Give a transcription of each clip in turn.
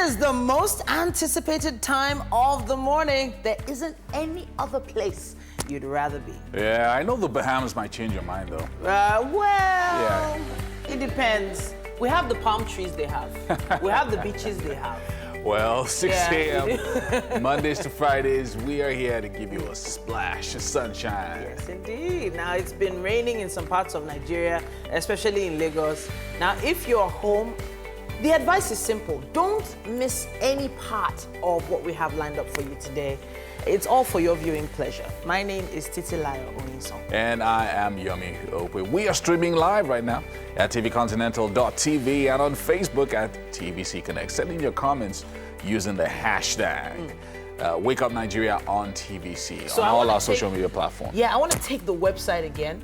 is the most anticipated time of the morning. There isn't any other place you'd rather be. Yeah, I know the Bahamas might change your mind, though. It depends. We have the palm trees they have. We have the beaches they have. Well, 6 a.m. Mondays to Fridays, we are here to give you a splash of sunshine. Yes, indeed. Now, it's been raining in some parts of Nigeria, especially in Lagos. Now, if you're home, the advice is simple. Don't miss any part of what we have lined up for you today. It's all for your viewing pleasure. My name is Titilayo Oniso. And I am Yomi Okwe. We are streaming live right now at tvcontinental.tv and on Facebook at TVC Connect. Send in your comments using the hashtag Wake Up Nigeria on TVC on all our social media platforms. Yeah, I want to take the website again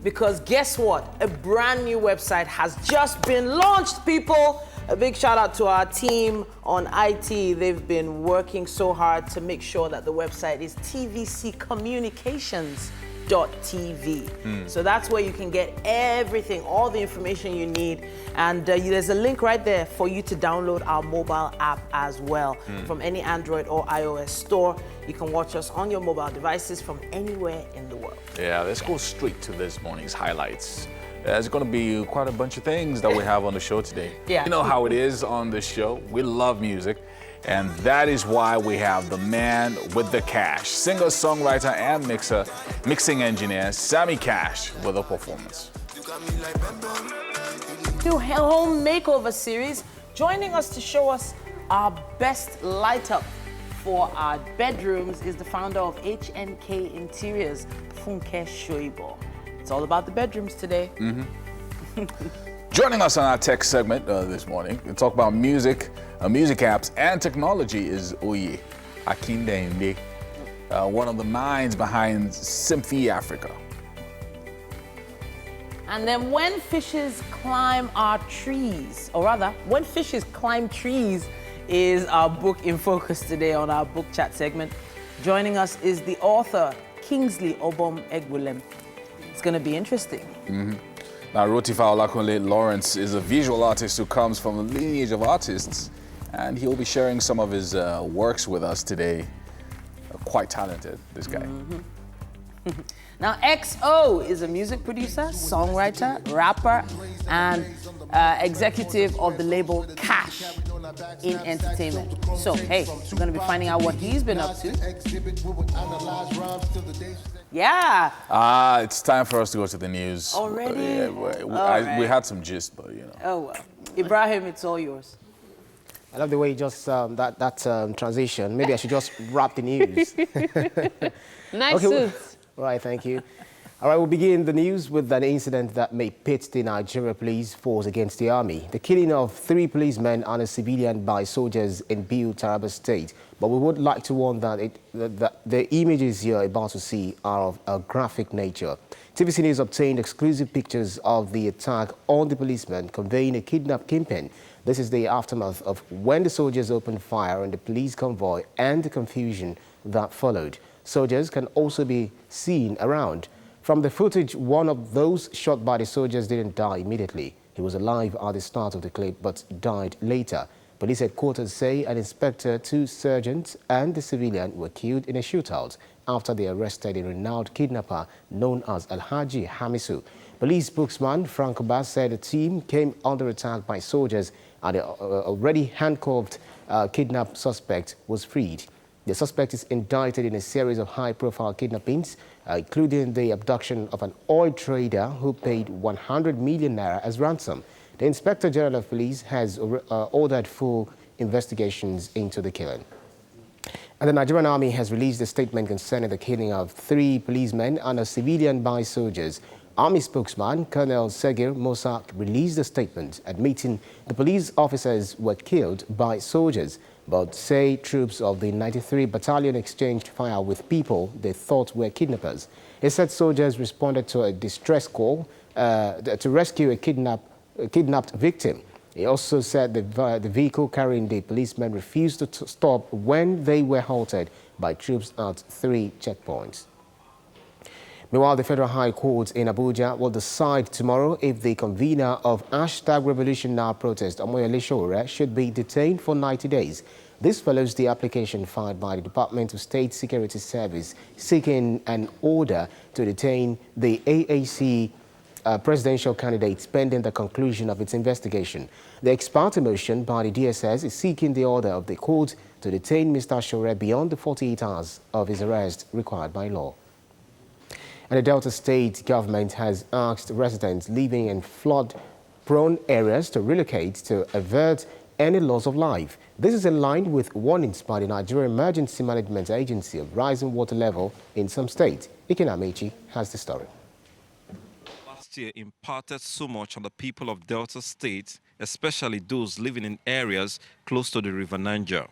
because guess what? A brand new website has just been launched, people. A big shout out to our team on IT. They've been working so hard to make sure that the website is tvccommunications.tv. So that's where you can get everything, all the information you need. And there's a link right there for you to download our mobile app as well. From any Android or iOS store. You can watch us on your mobile devices from anywhere in the world. Yeah, let's go straight to this morning's highlights. There's going to be quite a bunch of things that we have on the show today. Yeah. You know how it is on this show. We love music, and that is why we have the man with the cash, singer, songwriter, and mixing engineer, Sammy Cash, with a performance. New home makeover series, joining us to show us our best light up for our bedrooms is the founder of HNK Interiors, Funke Shoibo. It's all about the bedrooms today. Joining us on our tech segment this morning to talk about music, music apps, and technology is Oye Akindende, one of the minds behind Symphy Africa. And then when fishes climb our trees, or rather, when fishes climb trees is our book in focus today on our book chat segment. Joining us is the author, Kingsley Obom Egbulem. It's going to be interesting. Now, Rotifa Olakunle Lawrence is a visual artist who comes from a lineage of artists, and he'll be sharing some of his works with us today. Quite talented, this guy. Now, XO is a music producer, songwriter, rapper, and executive of the label Cash in Entertainment. So, hey, we're going to be finding out what he's been up to. Yeah. It's time for us to go to the news. Already? We had some gist, but you know. Oh, well. Ibrahim, it's all yours. I love the way you just, that transition. Maybe I should just wrap the news. Nice suits. Right, thank you. All right, we'll begin the news with an incident that may pit the Nigeria police force against the army. The killing of 3 policemen and a civilian by soldiers in Biu, Taraba State. But we would like to warn that the images you're about to see are of a graphic nature. TVC News obtained exclusive pictures of the attack on the policemen conveying a kidnapped kingpin. This is the aftermath of when the soldiers opened fire on the police convoy and the confusion that followed. Soldiers can also be seen around. From the footage, one of those shot by the soldiers didn't die immediately. He was alive at the start of the clip but died later. Police headquarters say an inspector, 2 sergeants and the civilian were killed in a shootout after they arrested a renowned kidnapper known as Alhaji Hamisu. Police spokesman Frank Abbas said the team came under attack by soldiers and the already handcuffed kidnapped suspect was freed. The suspect is indicted in a series of high-profile kidnappings, including the abduction of an oil trader who paid 100 million naira as ransom. The Inspector General of Police has ordered full investigations into the killing. And the Nigerian Army has released a statement concerning the killing of 3 policemen and a civilian by soldiers. Army spokesman Colonel Segir Musa released a statement admitting the police officers were killed by soldiers, but say troops of the 93 Battalion exchanged fire with people they thought were kidnappers. He said soldiers responded to a distress call to rescue a kidnapped victim. He also said the vehicle carrying the policemen refused to stop when they were halted by troops at 3 checkpoints. Meanwhile, the Federal High Court in Abuja will decide tomorrow if the convener of #RevolutionNow protest, Omoyele Sowore, should be detained for 90 days. This follows the application filed by the Department of State Security Service seeking an order to detain the AAC presidential candidate pending the conclusion of its investigation. The ex parte motion by the DSS is seeking the order of the court to detain Mr. Sowore beyond the 48 hours of his arrest required by law. And the Delta State government has asked residents living in flood-prone areas to relocate to avert any loss of life. This is in line with warnings by the Nigeria Emergency Management Agency of rising water level in some states. Iken Amechi has the story. Last year imparted so much on the people of Delta State, especially those living in areas close to the River Niger.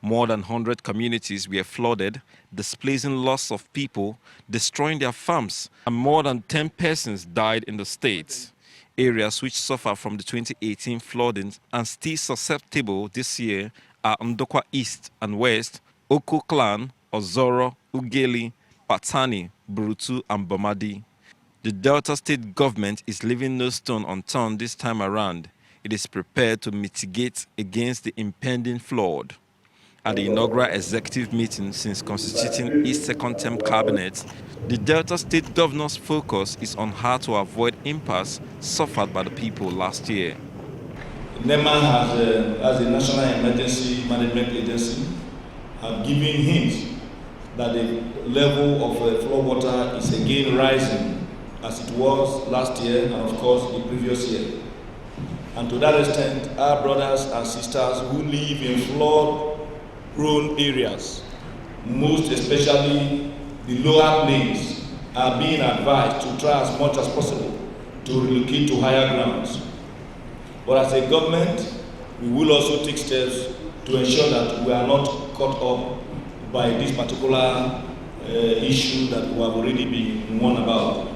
More than 100 communities were flooded, displacing lots of people, destroying their farms, and more than 10 persons died in the state. Areas which suffer from the 2018 flooding and still susceptible this year are Ndokwa East and West, Oko Clan, Ozoro, Ugeli, Patani, Burutu, and Bamadi. The Delta State government is leaving no stone unturned this time around. It is prepared to mitigate against the impending flood. At the inaugural executive meeting since constituting its second-term cabinet, the Delta State governor's focus is on how to avoid impasse suffered by the people last year. NEMA as a National Emergency Management Agency, have given hints that the level of flood water is again rising as it was last year and of course the previous year. And to that extent, our brothers and sisters who live in flood-prone areas, most especially the lower plains, are being advised to try as much as possible to relocate to higher grounds. But as a government, we will also take steps to ensure that we are not caught up by this particular issue that we have already been warned about.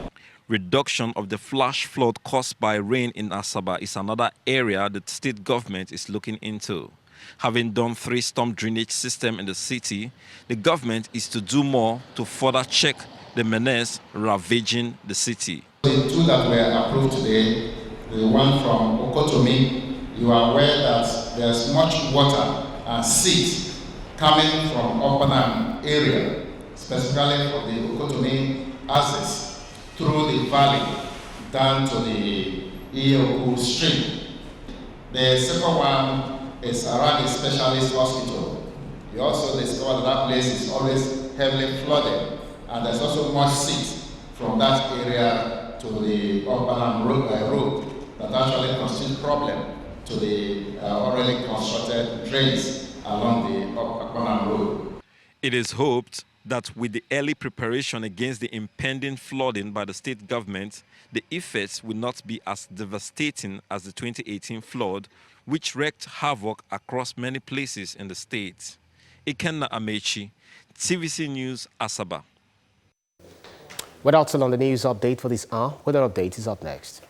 Reduction of the flash flood caused by rain in Asaba is another area the state government is looking into. Having done 3 storm drainage systems in the city, the government is to do more to further check the menace ravaging the city. The 2 that were approved today, the one from Okotomi, you are aware that there's much water and seed coming from Opanam area, specifically from the Okotomi axis, through the valley down to the Ioku stream. The second one is around the specialist hospital. You also discovered that place is always heavily flooded, and there's also much seed from that area to the Opanam road that actually constitutes problem to the already constructed drains along the Opanam road. It is hoped that with the early preparation against the impending flooding by the state government, the effects will not be as devastating as the 2018 flood, which wreaked havoc across many places in the state. Ikenna Amechi, TVC News, Asaba. Well, that's all on the news update for this hour. Weather update is up next.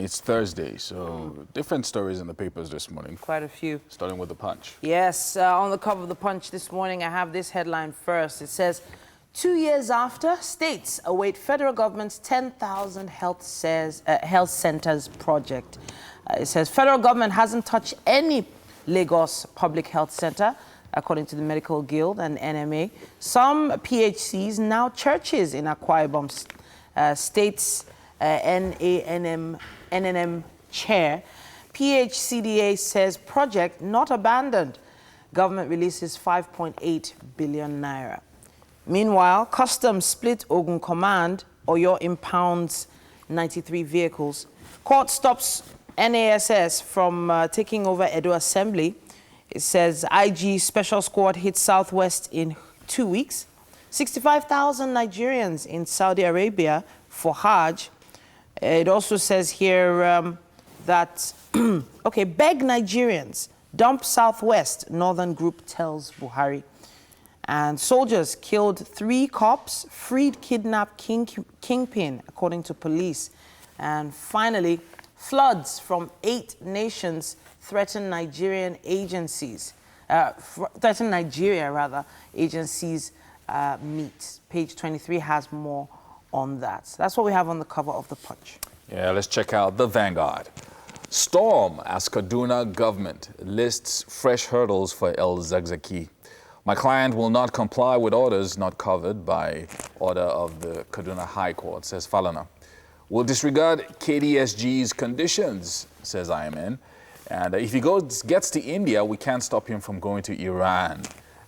It's Thursday, so different stories in the papers this morning. Quite a few. Starting with the Punch. Yes, on the cover of the Punch this morning, I have this headline first. It says, 2 years after, states await federal government's 10,000 health centers project. It says federal government hasn't touched any Lagos public health center, according to the Medical Guild and NMA. Some PHCs, now churches in Akwa Ibom states NNM chair. PHCDA says project not abandoned. Government releases 5.8 billion naira. Meanwhile, Customs split Ogun Command. Oyo impounds 93 vehicles. Court stops NASS from taking over Edo Assembly. It says IG Special Squad hit Southwest in 2 weeks. 65,000 Nigerians in Saudi Arabia for Hajj. It also says here that, okay, beg Nigerians, dump Southwest, Northern Group tells Buhari. And soldiers killed 3 cops, freed kidnapped kingpin, according to police. And finally, floods from 8 nations threaten Nigerian agencies, agencies meet. Page 23 has more on that. So that's what we have on the cover of the Punch. Yeah, let's check out the Vanguard. Storm as Kaduna government lists fresh hurdles for El Zakzaki. My client will not comply with orders not covered by order of the Kaduna High Court, says Falana. Will disregard KDSG's conditions, says IMN. And if he gets to India, we can't stop him from going to Iran,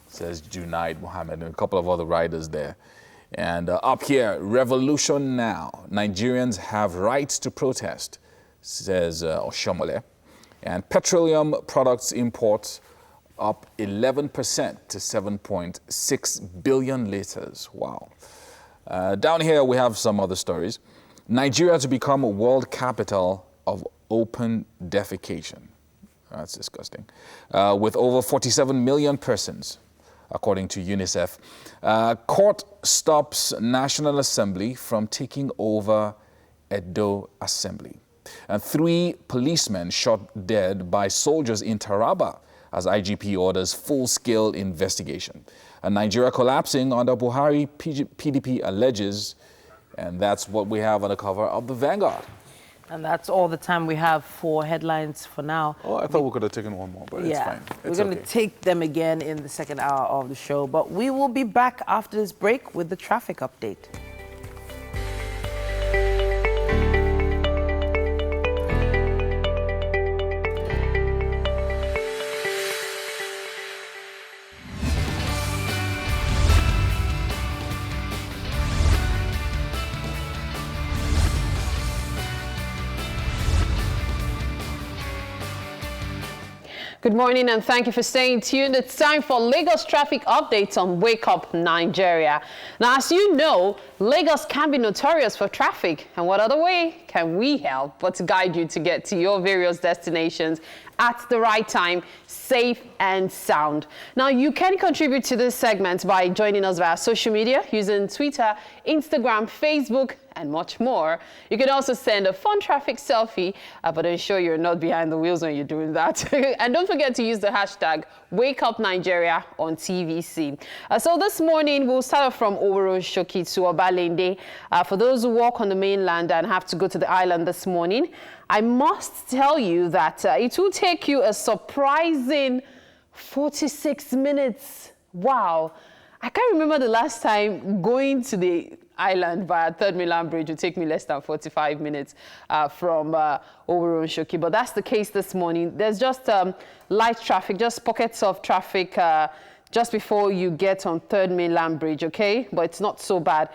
says Junaid Mohammed and a couple of other writers there. And up here, revolution now. Nigerians have rights to protest, says Oshomole. And petroleum products imports up 11% to 7.6 billion liters. Wow. Down here, we have some other stories. Nigeria to become a world capital of open defecation. That's disgusting. With over 47 million persons, according to UNICEF. Court stops National Assembly from taking over Edo Assembly. And 3 policemen shot dead by soldiers in Taraba as IGP orders full-scale investigation. And Nigeria collapsing under Buhari, PDP alleges, and that's what we have on the cover of the Vanguard. And that's all the time we have for headlines for now. Oh, I thought we could have taken one more, but it's fine. We're going to take them again in the second hour of the show. But we will be back after this break with the traffic update. Good morning and thank you for staying tuned. It's time for Lagos traffic updates on Wake Up Nigeria. Now, as you know, Lagos can be notorious for traffic. And what other way can we help but to guide you to get to your various destinations at the right time, safe and sound. Now, you can contribute to this segment by joining us via social media using Twitter, Instagram, Facebook, and much more. You can also send a fun traffic selfie, but ensure you're not behind the wheels when you're doing that. And don't forget to use the hashtag WakeUpNigeria on TVC. So this morning, we'll start off from Oworonshoki to Obalende. For those who walk on the mainland and have to go to the island this morning, I must tell you that it will take you a surprising 46 minutes. Wow. I can't remember the last time going to the island via Third Mainland Bridge would take me less than 45 minutes from Oworonshoki. But that's the case this morning. There's just light traffic, just pockets of traffic just before you get on Third Mainland Bridge, okay? But it's not so bad.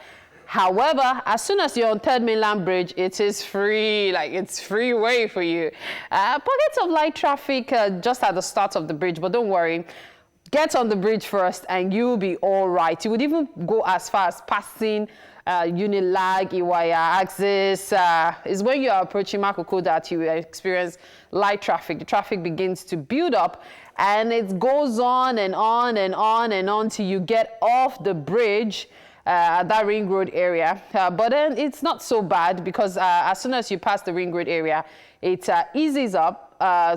However, as soon as you're on Third Mainland Bridge, it is free, like it's freeway for you. Pockets of light traffic just at the start of the bridge, but don't worry. Get on the bridge first and you'll be all right. You would even go as far as passing Unilag, Iwaya, Axis. Is when you are approaching Makoko that you experience light traffic. The traffic begins to build up and it goes on and on and on and on till you get off the bridge at that Ring Road area. But then it's not so bad because as soon as you pass the Ring Road area, it eases up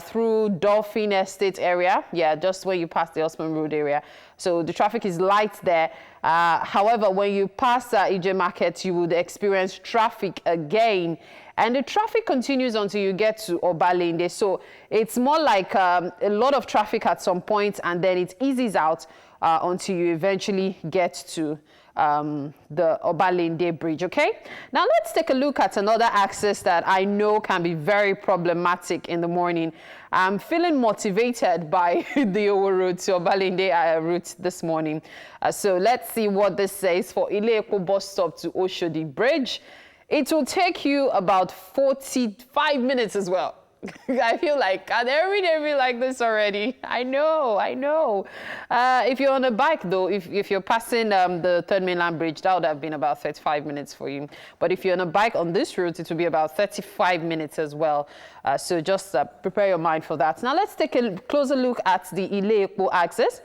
through Dolphin Estate area. Yeah, just when you pass the Osman Road area. So the traffic is light there. However, when you pass EJ Market, you would experience traffic again. And the traffic continues until you get to Obalende. So it's more like a lot of traffic at some point, and then it eases out until you eventually get to the Obalende Bridge, okay? Now let's take a look at another axis that I know can be very problematic in the morning. I'm feeling motivated by the Owo Road to Obalende route this morning. So let's see what this says for Ile-Epo bus stop to Oshodi Bridge. It will take you about 45 minutes as well. I feel like, can every day be like this already? I know. If you're on a bike, though, if you're passing the Third Mainland Bridge, that would have been about 35 minutes for you. But if you're on a bike on this route, it will be about 35 minutes as well. So just prepare your mind for that. Now, let's take a closer look at the Ile-Epo axis.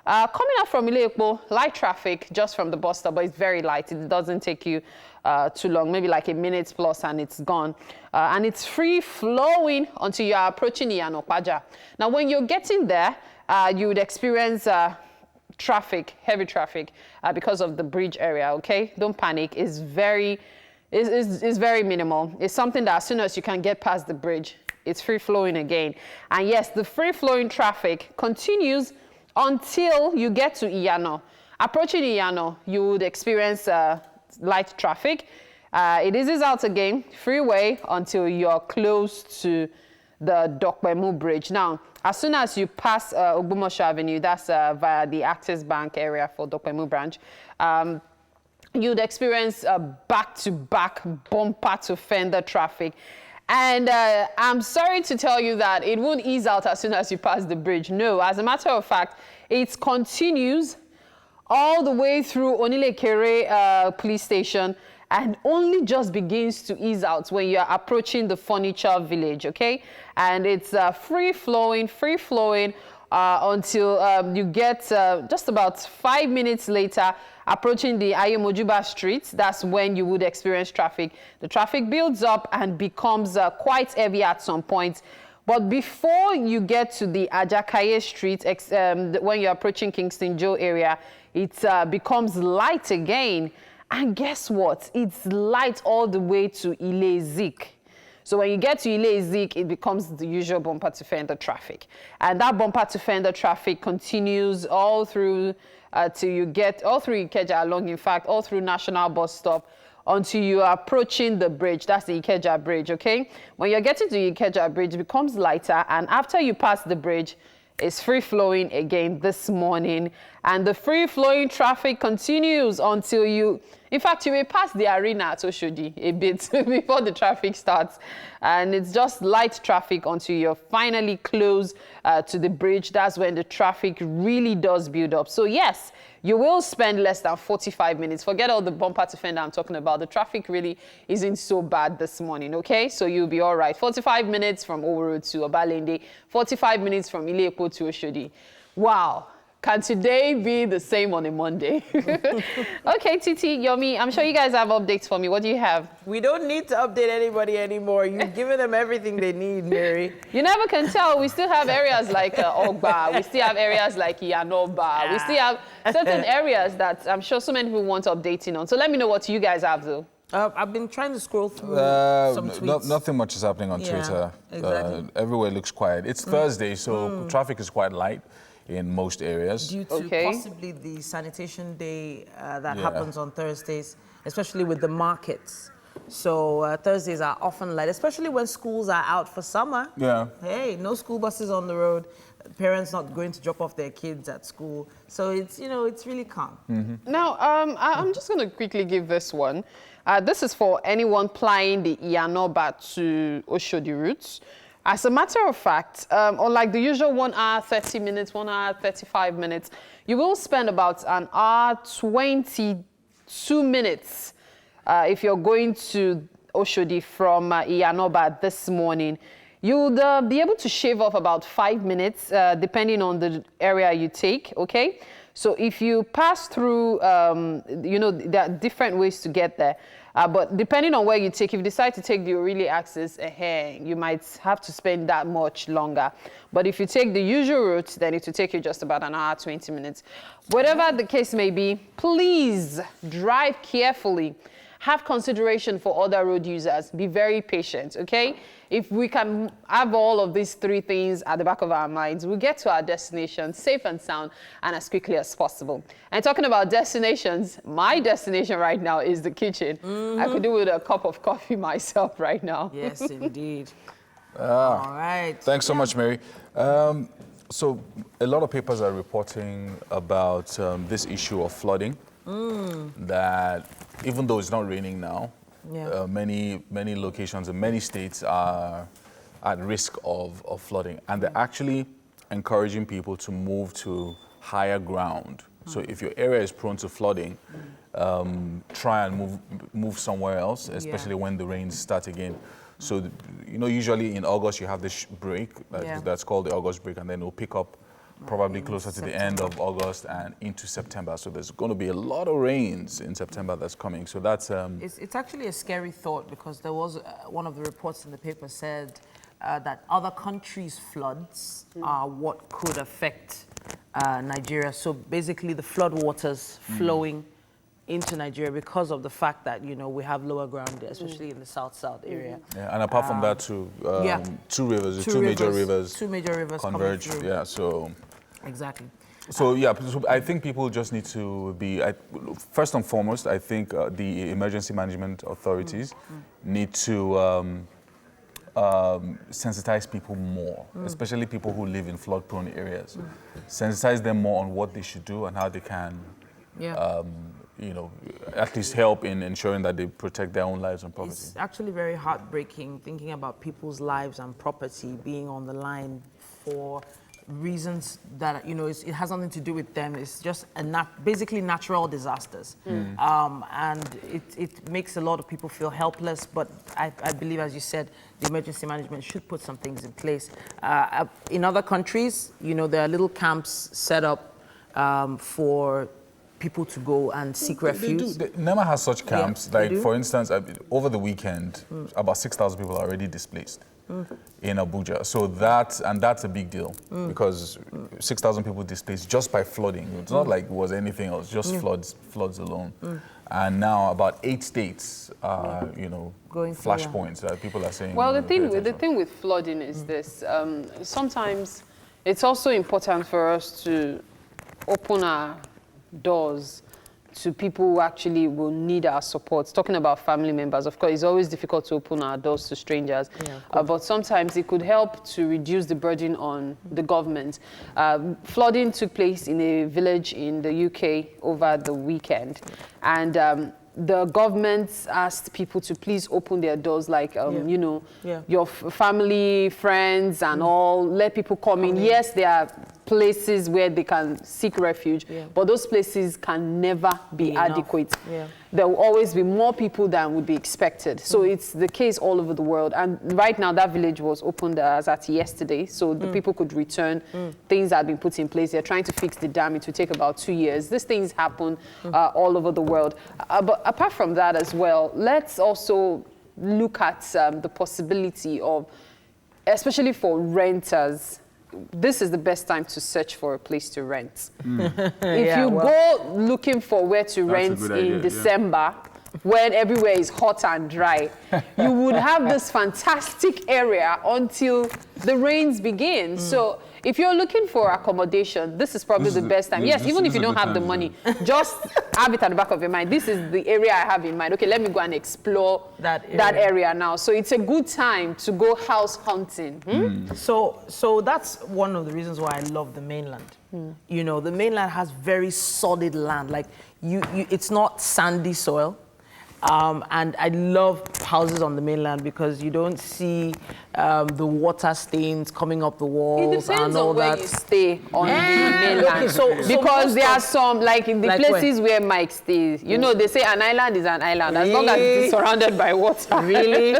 Coming up from Ile-Epo, light traffic just from the bus stop, but it's very light. It doesn't take you too long, maybe like a minute plus and it's gone. And it's free flowing until you are approaching Iyana-Ipaja. Now, when you're getting there, you would experience traffic, heavy traffic, because of the bridge area, okay? Don't panic. It's very minimal. It's something that as soon as you can get past the bridge, it's free flowing again. And yes, the free flowing traffic continues until you get to Iyana. Approaching Iyana, you would experience light traffic. It eases out again, freeway, until you're close to the Dokpemu Bridge. Now, as soon as you pass Ogbomosho Avenue, that's via the Access Bank area for Dokpemu branch, you'd experience back-to-back bumper-to-fender traffic. And I'm sorry to tell you that it won't ease out as soon as you pass the bridge. No, as a matter of fact, it continues all the way through Onilekere police station and only just begins to ease out when you're approaching the furniture village, okay? And it's free-flowing until you get just about 5 minutes later approaching the Ayemojuba Street. That's when you would experience traffic. The traffic builds up and becomes quite heavy at some point. But before you get to the Ajakaye Street, when you're approaching Kingston Joe area, it becomes light again. And guess what? It's light all the way to Ile-Zik. So when you get to Ile-Zik, it becomes the usual bumper-to-fender traffic. And that bumper-to-fender traffic continues all through till you get, all through Ikeja along, in fact, all through National Bus Stop until you are approaching the bridge. That's the Ikeja Bridge, okay? When you're getting to the Ikeja Bridge, it becomes lighter. And after you pass the bridge, it's free-flowing again this morning. And the free-flowing traffic continues until you, in fact, you may pass the arena at Oshodi a bit before the traffic starts. And it's just light traffic until you're finally close to the bridge. That's when the traffic really does build up. So yes, you will spend less than 45 minutes. Forget all the bumper to fender I'm talking about. The traffic really isn't so bad this morning, okay? So you'll be all right. 45 minutes from Owo Road to Obalende, 45 minutes from Ile-Epo to Oshodi. Wow. Can today be the same on a Monday? Okay, Titi, Yomi, I'm sure you guys have updates for me. What do you have? We don't need to update anybody anymore. You've given them everything they need, Mary. You never can tell. We still have areas like Ogba. We still have areas like Iyanoba. We still have certain areas that I'm sure so many people want updating on. So let me know what you guys have, though. I've been trying to scroll through some tweets. Nothing much is happening on Twitter. Exactly. Everywhere looks quiet. It's Thursday, so traffic is quite light in most areas. Due to possibly the sanitation day that happens on Thursdays, especially with the markets. So Thursdays are often light, especially when schools are out for summer. Yeah. Hey, no school buses on the road. Parents not going to drop off their kids at school. So it's, you know, it's really calm. Now, I'm just going to quickly give this one. This is for anyone plying the Iyanoba to Oshodi routes. As a matter of fact, unlike the usual 1 hour, 30 minutes, 1 hour, 35 minutes, you will spend about an hour, 22 minutes if you're going to Oshodi from Iyanoba this morning. You'll be able to shave off about 5 minutes, depending on the area you take, okay? So if you pass through, you know, there are different ways to get there. But depending on where you take, if you decide to take the Orile axis, you might have to spend that much longer. But if you take the usual route, then it will take you just about an hour, 20 minutes. Whatever the case may be, please drive carefully. have consideration for other road users. Be very patient, okay? If we can have all of these three things at the back of our minds, we'll get to our destination safe and sound and as quickly as possible. And talking about destinations, my destination right now is the kitchen. I could do with a cup of coffee myself right now. Yes, indeed. All right. Thanks so much, Mary. So a lot of papers are reporting about this issue of flooding, that even though it's not raining now, many locations in many states are at risk of flooding, and they're actually encouraging people to move to higher ground. So if your area is prone to flooding, try and move somewhere else, especially when the rains start again. So, you know, usually in August you have this break that's called the August break, and then it'll pick up probably closer to the end of August and into September. So there's going to be a lot of rains in September that's coming. So that's... It's actually a scary thought, because there was one of the reports in the paper said that other countries' floods are what could affect Nigeria. So basically the flood waters flowing into Nigeria because of the fact that, you know, we have lower ground there, especially in the south-south area. Yeah, and apart from that too, two major rivers converge. Coming through. Yeah, so... Exactly. So yeah, so I think people just need to be, first and foremost, I think the emergency management authorities need to sensitize people more, especially people who live in flood-prone areas. Sensitize them more on what they should do and how they can, you know, at least help in ensuring that they protect their own lives and property. It's actually very heartbreaking thinking about people's lives and property being on the line for reasons that, you know, it has nothing to do with them. It's just basically natural disasters. And it makes a lot of people feel helpless, but I believe, as you said, the emergency management should put some things in place. In other countries, you know, there are little camps set up for people to go and seek refuge. NEMA has such camps. Like, for instance, over the weekend, about 6,000 people are already displaced in Abuja. So that's a big deal, because 6,000 people displaced just by flooding. It's not like it was anything else, just floods alone. And now about 8 states are, you know, flashpoints that people are saying. Well, the thing with flooding is this. Sometimes it's also important for us to open our doors to people who actually will need our support. Talking about family members, of course, it's always difficult to open our doors to strangers, but sometimes it could help to reduce the burden on the government. Flooding took place in a village in the UK over the weekend, and the government asked people to please open their doors, like, you know, your family, friends, and all. Let people come in. Yes, there are places where they can seek refuge, but those places can never be adequate. There will always be more people than would be expected. So it's the case all over the world. And right now, that village was opened as at yesterday, so the people could return. Things had been put in place. They're trying to fix the dam. It will take about 2 years. These things happen all over the world. But apart from that as well, let's also look at the possibility of, especially for renters, this is the best time to search for a place to rent. If you go looking for where to rent in December, when everywhere is hot and dry, you would have this fantastic area until the rains begin. So if you're looking for accommodation, this is probably the best time. Yes, even if you don't have the money, just have it at the back of your mind. This is the area I have in mind. Okay, let me go and explore that area now. So it's a good time to go house hunting. So that's one of the reasons why I love the mainland. You know, the mainland has very solid land. Like, it's not sandy soil. And I love houses on the mainland because you don't see the water stains coming up the walls and all that. It depends on where you stay on the mainland. Okay, because there are some, like in the places where Mike stays, you know, they say an island is an island as long as it's surrounded by water. Really?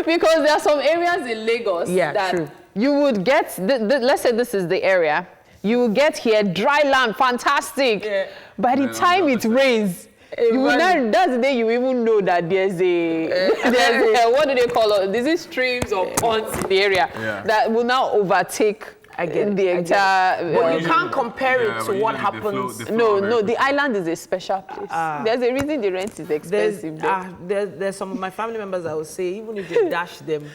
Because there are some areas in Lagos that you would get, let's say this is the area, you will get here dry land, fantastic. By the time it rains, you will not, that's the day you even know that there's a what do they call it? There's streams or ponds in the area that will now overtake I get it. the I get it. entire. But you can't compare it to what happens. No, the island is a special place. There's a reason the rent is expensive. There's some of my family members that will say, even if they dash them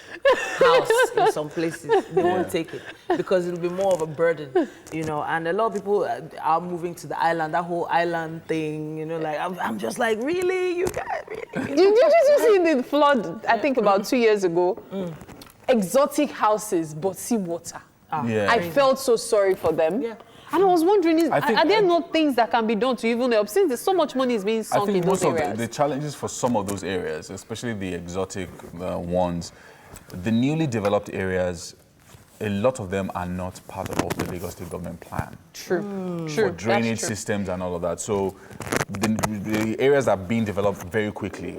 house in some places, they won't take it because it'll be more of a burden, you know. And a lot of people are moving to the island, that whole island thing, you know. Like I'm just like, really, you guys, really? Did you see the flood? I think about 2 years ago. Exotic houses, but sea water. I felt so sorry for them. Yeah. And I was wondering, I think- are there not things that can be done to even help? Since there's so much money is being I sunk in think those most of areas. the challenges for some of those areas, especially the exotic ones, the newly developed areas, a lot of them are not part of the Lagos State government plan. True. For drainage That's true. systems and all of that. So the areas are being developed very quickly.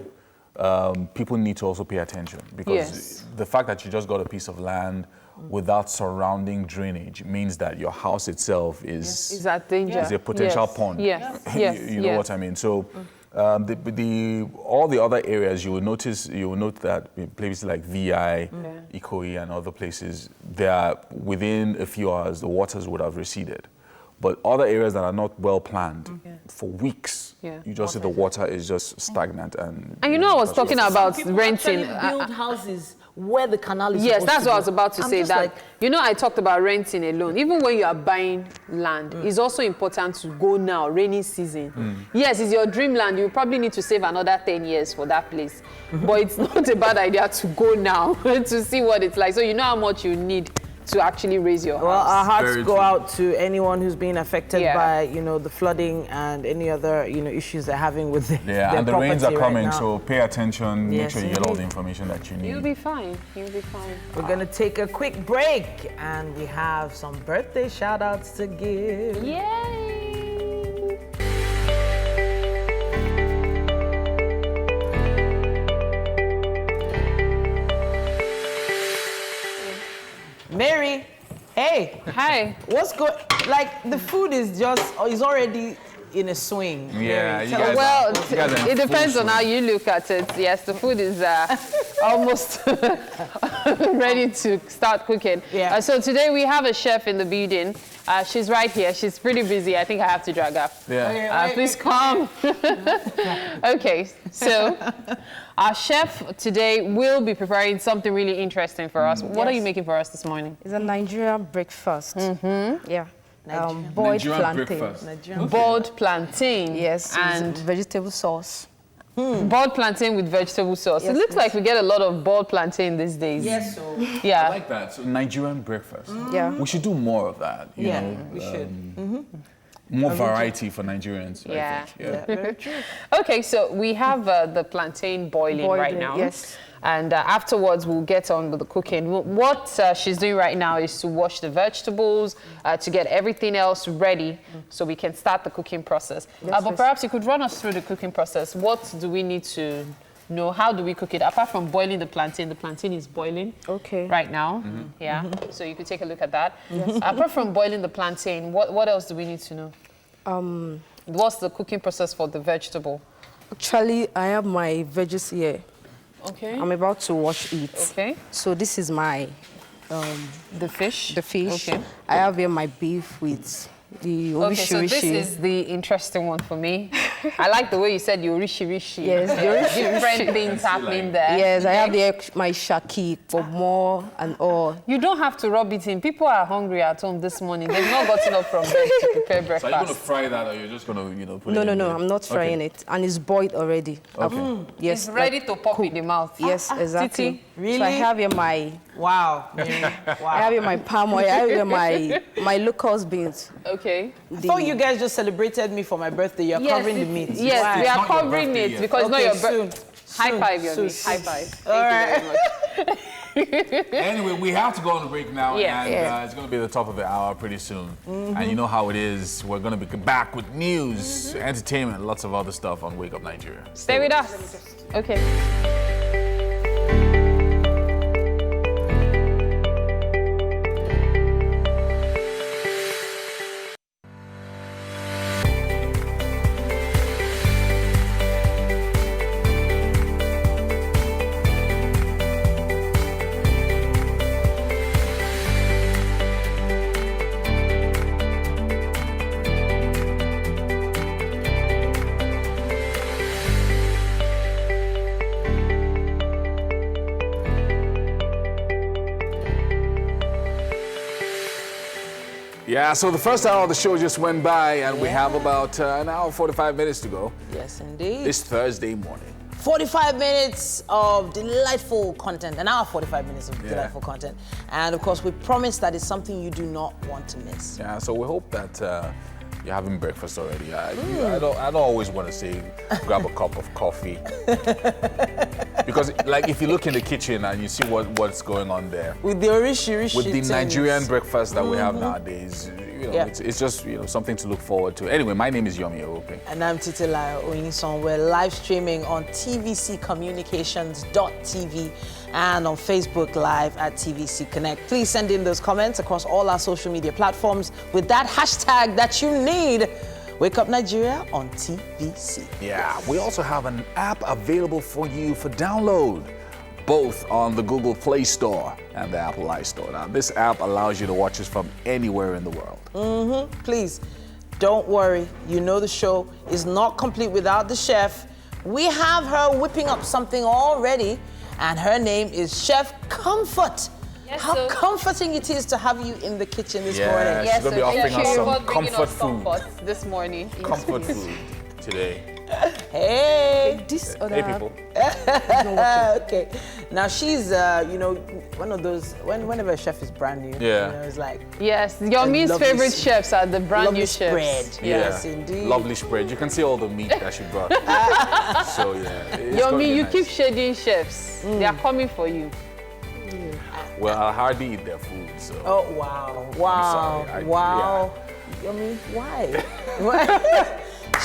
People need to also pay attention because Yes. the fact that you just got a piece of land without surrounding drainage means that your house itself is at danger. is a potential Yes. pond. Yes. Yes. You know what I mean? So all the other areas you will note that in places like VI, Ikoyi and other places, they are within a few hours the waters would have receded. But other areas that are not well planned, for weeks, you just see the water is just stagnant. And you know, I was talking about People renting. actually build houses where the canal is Yes, supposed that's to what I go. was about to I'm say. just That like, you know, I talked about renting alone. Even when you are buying land, it's also important to go now, rainy season. Yes, it's your dreamland. You probably need to save another 10 years for that place, but it's not a bad idea to go now to see what it's like. So you know how much you need to actually raise your house. well, our hearts Very go true. out to anyone who's been affected Yeah. by, you know, the flooding and any other, you know, issues they're having with their and the rains are property right coming, now. so pay attention. Make Yes, sure you get all the indeed. information that you need. You'll be fine. You'll be fine. We're gonna take a quick break and we have some birthday shout outs to give. Yay! Mary, hey, Hi. what's going? Like the food is already in a swing. Yeah, Mary, you tell guys us. Well, You guys are in it depends full on how you look at it. Yes, the food is almost ready to start cooking. Yeah. So today we have a chef in the building. She's right here. She's pretty busy. I think I have to drag her. Yeah. Please come. Okay, so our chef today will be preparing something really interesting for us. What are you making for us this morning? It's a Nigerian breakfast. Yeah. Boiled Nigerian plantain. breakfast. Nigerian. Boiled plantain. Yes, And and vegetable sauce. boiled plantain with vegetable sauce. Yes, It looks yes. like we get a lot of boiled plantain these days. Yes, so Yeah. I like that. So Nigerian breakfast. Yeah. We should do more of that. You yeah, know, we should. more variety for Nigerians. Yeah. I think. Yeah. Very true. Okay, so we have the plantain boiling right now. Yes. And afterwards, we'll get on with the cooking. What she's doing right now is to wash the vegetables, to get everything else ready so we can start the cooking process. Yes, But yes. perhaps you could run us through the cooking process. What do we need to know? How do we cook it? Apart from boiling the plantain is boiling Okay. right now. Yeah, so you could take a look at that. Apart from boiling the plantain, what else do we need to know? What's the cooking process for the vegetable? Actually, I have my veggies here. Okay. I'm about to wash it. Okay. So this is my The fish. the fish. Okay. I have here my beef with the Okay, so this orishirishi. is the interesting one for me. I like the way you said your rishi. Yes, the orishirishi. Different things happening there. Yes, I have Okay. my shaki for more and all. You don't have to rub it in. People are hungry at home this morning. They've not gotten up from bed to prepare So are you going to breakfast. fry that, or you're just going to, put No, it no, in no, there? I'm not frying it. And it's boiled already. Okay. Yes. It's ready to pop in the mouth. Yes, exactly. Titi, So I really? have here my Wow, Mary. Wow. I have here my palm oil. I have here my locust beans. Okay. I thought you guys just celebrated me for my birthday. You're covering the meat. Yes, Why? we are not your covering birthday it yet. because it's Okay, not your birthday. soon. High five, Yomi. soon. High five. All Thank you very much. Anyway, we have to go on a break now, Yeah. and Yeah. it's going to be the top of the hour pretty soon. And you know how it is. We're going to be back with news, entertainment, lots of other stuff on Wake Up Nigeria. Stay with us. Okay. Yeah, so the first hour of the show just went by, and we have about an hour 45 minutes to go. Yes, indeed. This Thursday morning. 45 minutes of delightful content, an hour 45 minutes of delightful content. And of course, we promise that it's something you do not want to miss. Yeah, so we hope that you're having breakfast already. I don't always want to say grab a cup of coffee. Because like if you look in the kitchen and you see what's going on there. With the orishi with the Nigerian breakfast that we have nowadays, you know, it's just something to look forward to. Anyway, my name is Yomi Ope. And I'm Titilayo Oyinson. We're live streaming on tvccommunications.tv and on Facebook Live at TVC Connect. Please send in those comments across all our social media platforms with that hashtag that you need. Wake Up Nigeria on TVC. Yeah, we also have an app available for you for download, both on the Google Play Store and the Apple iStore. Now, this app allows you to watch us from anywhere in the world. Please, don't worry. You know the show is not complete without the chef. We have her whipping up something already, and her name is Chef Comfort. Yes, How comforting it is to have you in the kitchen this morning. She's Yes, going to be offering us some comfort food. This morning. Comfort food today. Hey. This other Hey, people. Okay. Now she's, one of those, whenever a chef is brand new, it's like... Yes, Yomi's lovely favorite chefs are the brand new spread. chefs. Yes, indeed. Lovely spread. You can see all the meat that she brought. So, yeah. Yomi, you keep shading chefs. They are coming for you. Well, I hardly eat their food, so... Oh, wow. Wow. sorry. Wow. Yomi, why? Why?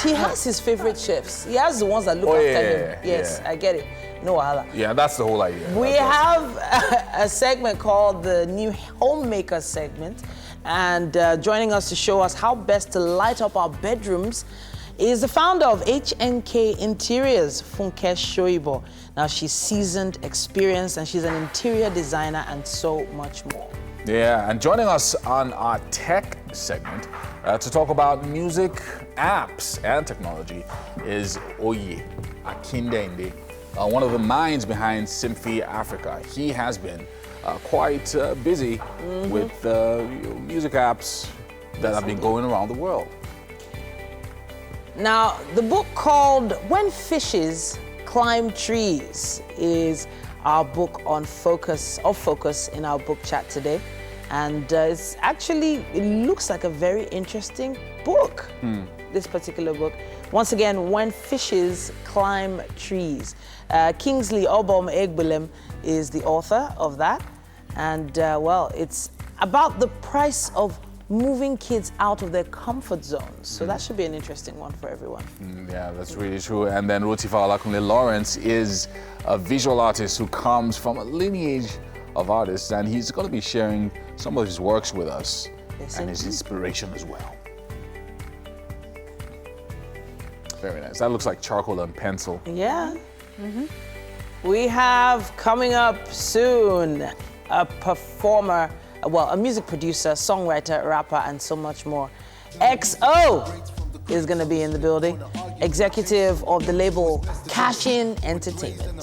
She has his favorite chefs. He has the ones that look after him. Yes, I get it. No wahala. Yeah, that's the whole idea. We have a segment called the New Homemaker segment. And joining us to show us how best to light up our bedrooms is the founder of HNK Interiors, Funke Shoibo. Now, she's seasoned, experienced, and she's an interior designer and so much more. Yeah, and joining us on our tech segment to talk about music, apps, and technology is Oye Akindende, one of the minds behind Symphy Africa. He has been quite busy with music apps that have been going around the world. Now, the book called When Fishes Climb Trees is our book on focus in our book chat today. And it looks like a very interesting book, this particular book. Once again, When Fishes Climb Trees. Kingsley Obom Egbelem is the author of that. And it's about the price of moving kids out of their comfort zones. So that should be an interesting one for everyone. Yeah, that's really true. And then Rutifa Olakunle Lawrence is a visual artist who comes from a lineage of artists, and he's going to be sharing some of his works with us and his inspiration as well. Very nice. That looks like charcoal and pencil. Yeah. We have coming up soon a performer, a music producer, songwriter, rapper, and so much more. XO is going to be in the building. Executive of the label Cash In Entertainment.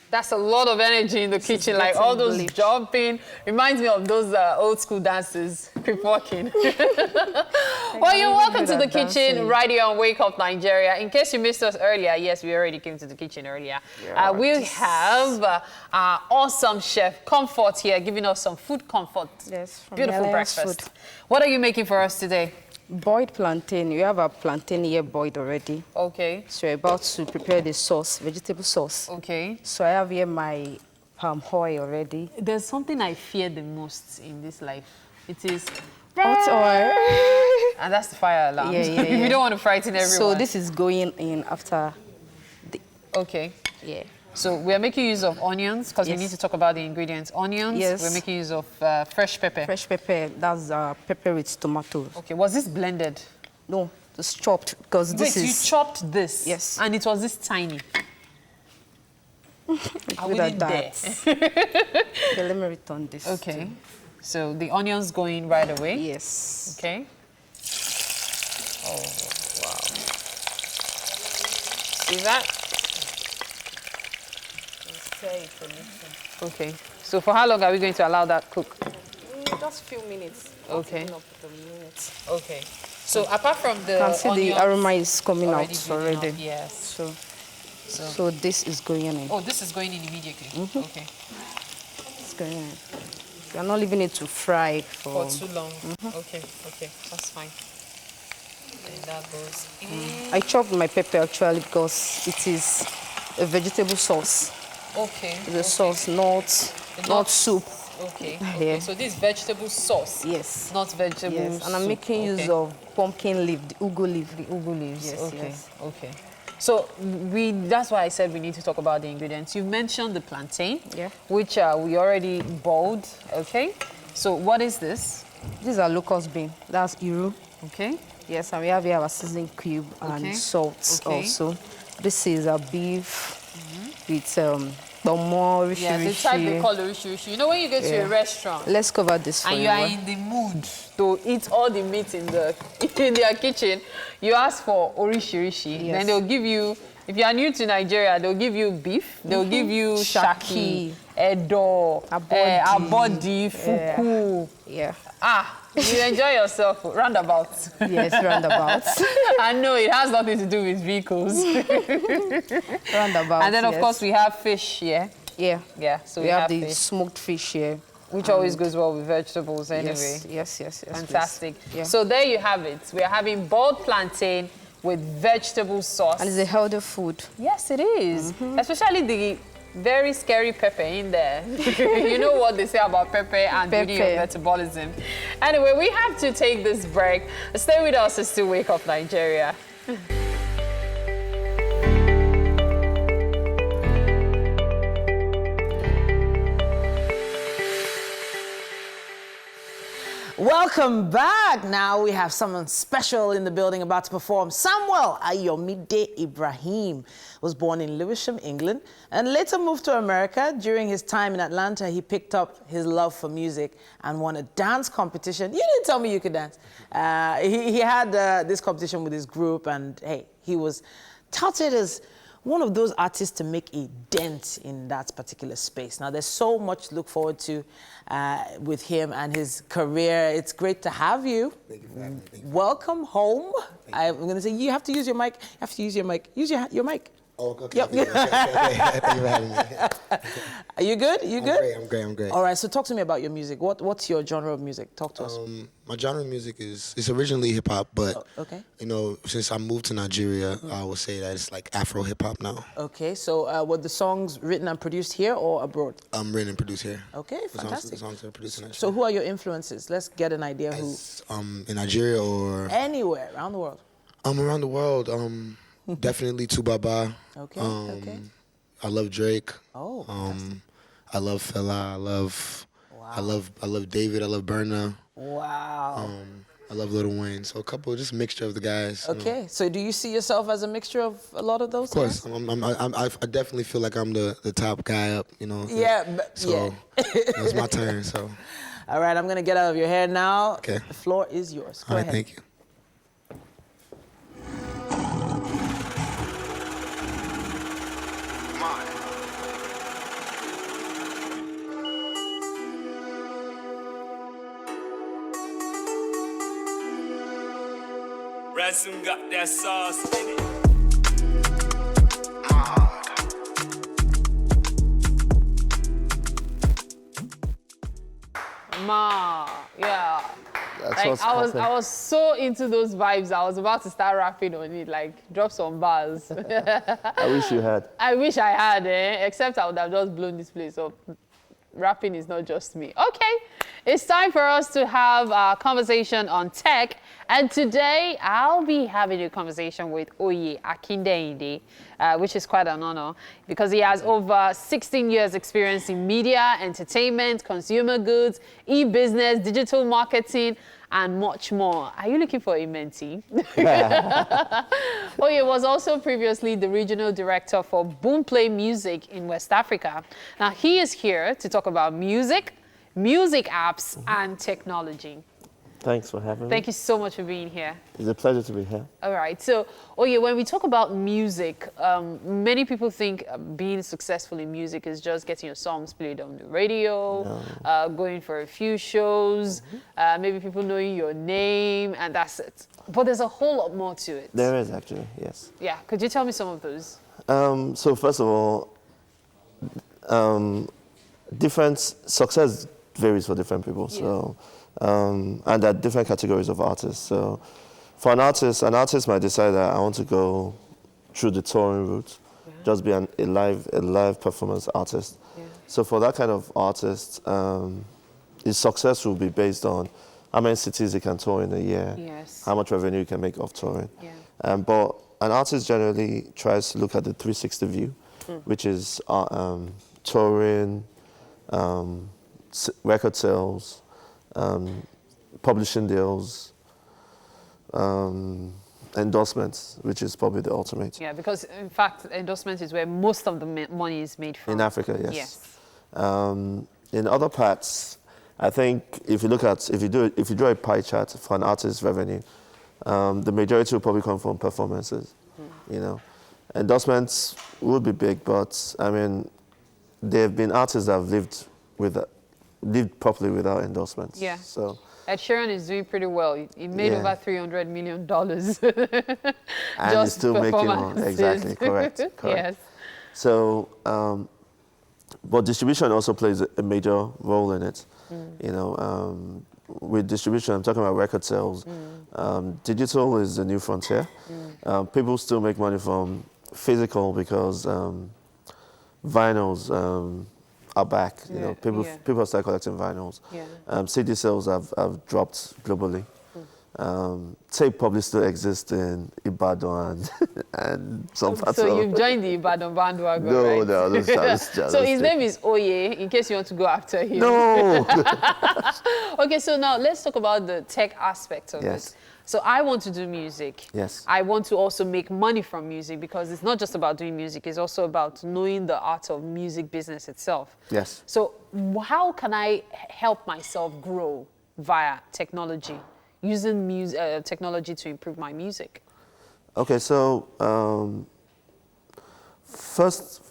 That's a lot of energy in the kitchen, like all those jumping. Reminds me of those old school dances, creep walking. Well, you're welcome to the kitchen right here on Wake Up Nigeria. In case you missed us earlier, yes, we already came to the kitchen earlier. We have our awesome chef Comfort here, giving us some food comfort. Yes, from Beautiful Elias breakfast. Food. What are you making for us today? Boiled plantain. We have our plantain here boiled already. Okay. So we're about to prepare the sauce, vegetable sauce. Okay. So I have here my palm oil already. There's something I fear the most in this life. It is Hot oil. and that's the fire alarm. Yeah. You don't want to frighten everyone. So this is going in after the... Okay. Yeah. So we're making use of onions because we need to talk about the ingredients. Onions. Yes. We're making use of fresh pepper. Fresh pepper. That's pepper with tomatoes. Okay. Was this blended? No, it's chopped because Wait, this is... you chopped this? Yes. And it was this tiny? I wouldn't dare. Okay, let me return this. Okay. too. So the onions going right away? Yes. Okay. Oh, wow. Is that? Okay. So for how long are we going to allow that cook? Just a few minutes. Okay. Up the minutes. Okay. So apart from the You can see the onions aroma is coming out building already. up, yes. So this is going in. Oh, this is going in immediately. Okay. It's going in. You are not leaving it to fry For too long. Okay. Okay. That's fine. And that goes in. I chopped my pepper actually because it is a vegetable sauce. Okay. It's a sauce, not soup. Okay. Yeah. Okay. So this vegetable sauce. Yes. Not vegetable. Yes. And I'm soup. making use Okay. of pumpkin leaf, the ugu leaf. The ugu leaves. Yes, Okay. yes. Okay. So that's why I said we need to talk about the ingredients. You mentioned the plantain, Yeah. which we already boiled. Okay. So what is this? These are locust bean. That's iru. Okay. Yes, and we have here our seasoning cube Okay. and salt Okay. also. This is a beef with bomo, Yeah, the type they rishi. call orishi. You know when you go to a Yeah. restaurant Let's cover this for and you. you are in the mood to eat all the meat in their kitchen, you ask for orishi. Yes. Then they'll give you, if you are new to Nigeria, they'll give you beef, they'll give you shaki, edo, abodi, fuku. Yeah. You enjoy yourself, roundabout. Yes, roundabout. I know it has nothing to do with vehicles. Roundabout. And then, of yes. course, we have fish, yeah? Yeah. Yeah, so We have the fish, smoked fish here. which always goes well with vegetables anyway. Yes. Fantastic. please. Yeah. So there you have it. We're having boiled plantain with vegetable sauce. And it's a healthy food. Yes, it is. Especially the very scary pepper in there. You know what they say about pepper and building your metabolism. Anyway, we have to take this break. Stay with us to still Wake Up Nigeria. Welcome back. Now we have someone special in the building about to perform. Samuel Ayomide Ibrahim was born in Lewisham, England, and later moved to America. During his time in Atlanta, he picked up his love for music and won a dance competition. You didn't tell me you could dance. He had this competition with his group, and hey, he was touted as one of those artists to make a dent in that particular space. Now, there's so much to look forward to with him and his career. It's great to have you. Thank you for having me. Welcome home. I'm going to say you have to use your mic. You have to use your mic. Use your mic. Oh, okay. Yep. Okay. Thank you for having me. Are you good? You good? I'm great. All right, so talk to me about your music. What's your genre of music? Talk to us. My genre of music it's originally hip hop, but Okay. you know, since I moved to Nigeria, I would say that it's like Afro hip hop now. Okay, so were the songs written and produced here or abroad? I'm written and produced here. Okay, fantastic. The songs are produced in Nigeria. So who are your influences? Let's get an idea who. In Nigeria or Anywhere around the world. around the world, definitely Tubaba. Okay, okay. I love Drake. Oh, I love Fela. I love David. I love Burna. Wow. I love Lil Wayne. So a couple, just mixture of the guys. you know. Okay, so do you see yourself as a mixture of a lot of those? Of course, I definitely feel like I'm the top guy up, you know. Yeah, So it's my turn. So All right, I'm gonna get out of your hair now. Okay. The floor is yours. Go all right, ahead. thank you. Ransom got that sauce in it. Yeah. That's Like what's I poppin'. was so into those vibes. I was about to start rapping on it, like drop some bars. I wish you had. I wish I had, except I would have just blown this place up. Rapping is not just me. Okay, it's time for us to have a conversation on tech. And today, I'll be having a conversation with Oye Akindeinde, which is quite an honor because he has over 16 years experience in media, entertainment, consumer goods, e-business, digital marketing, and much more. Are you looking for a mentee? Oye was also previously the regional director for Boomplay Music in West Africa. Now, he is here to talk about music apps, and technology. Thanks for having me. Thank you so much for being here. It's a pleasure to be here. All right. So, Oye, when we talk about music, many people think being successful in music is just getting your songs played on the radio, going for a few shows, maybe people knowing your name, and that's it. But there's a whole lot more to it. There is actually, yes. Yeah. Could you tell me some of those? So first of all, different success varies for different people. Yeah. So, and there are different categories of artists. So, for an artist might decide that I want to go through the touring route, just be a live performance artist. Yeah. So for that kind of artist, his success will be based on how many cities he can tour in a year, how much revenue he can make off touring. Yeah. But an artist generally tries to look at the 360 view, which is touring, record sales, publishing deals, endorsements, which is probably the ultimate. Yeah, because in fact, endorsements is where most of the money is made from. In Africa, yes. In other parts, I think if you draw a pie chart for an artist's revenue, the majority will probably come from performances. You know, endorsements would be big, but I mean, there have been artists that have lived properly without endorsements. Yeah. So Ed Sheeran is doing pretty well. He made over $300 million. And he's still making one. Exactly. Correct. Yes. So, but distribution also plays a major role in it. You know, with distribution, I'm talking about record sales. Digital is the new frontier. People still make money from physical because vinyls are back. You know, people start collecting vinyls. CD sales have dropped globally. Tape probably still exists in Ibadan and some parts. So you've joined the Ibadan bandwagon, no, right? No, just So his name is Oye, in case you want to go after him. No. Okay, so now let's talk about the tech aspect of it. So I want to do music. Yes. I want to also make money from music because it's not just about doing music, it's also about knowing the art of music business itself. Yes. So how can I help myself grow via technology, using technology to improve my music? Okay, so first,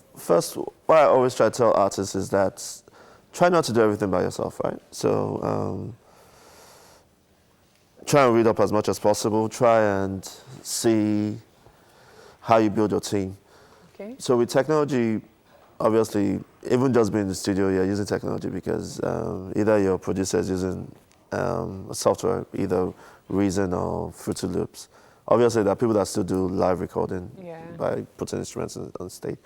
what I always try to tell artists is that try not to do everything by yourself, right? So try and read up as much as possible. Try and see how you build your team. Okay. So with technology, obviously, even just being in the studio, you're using technology because either your producer is using software, either Reason or Fruity Loops. Obviously, there are people that still do live recording by putting instruments on stage.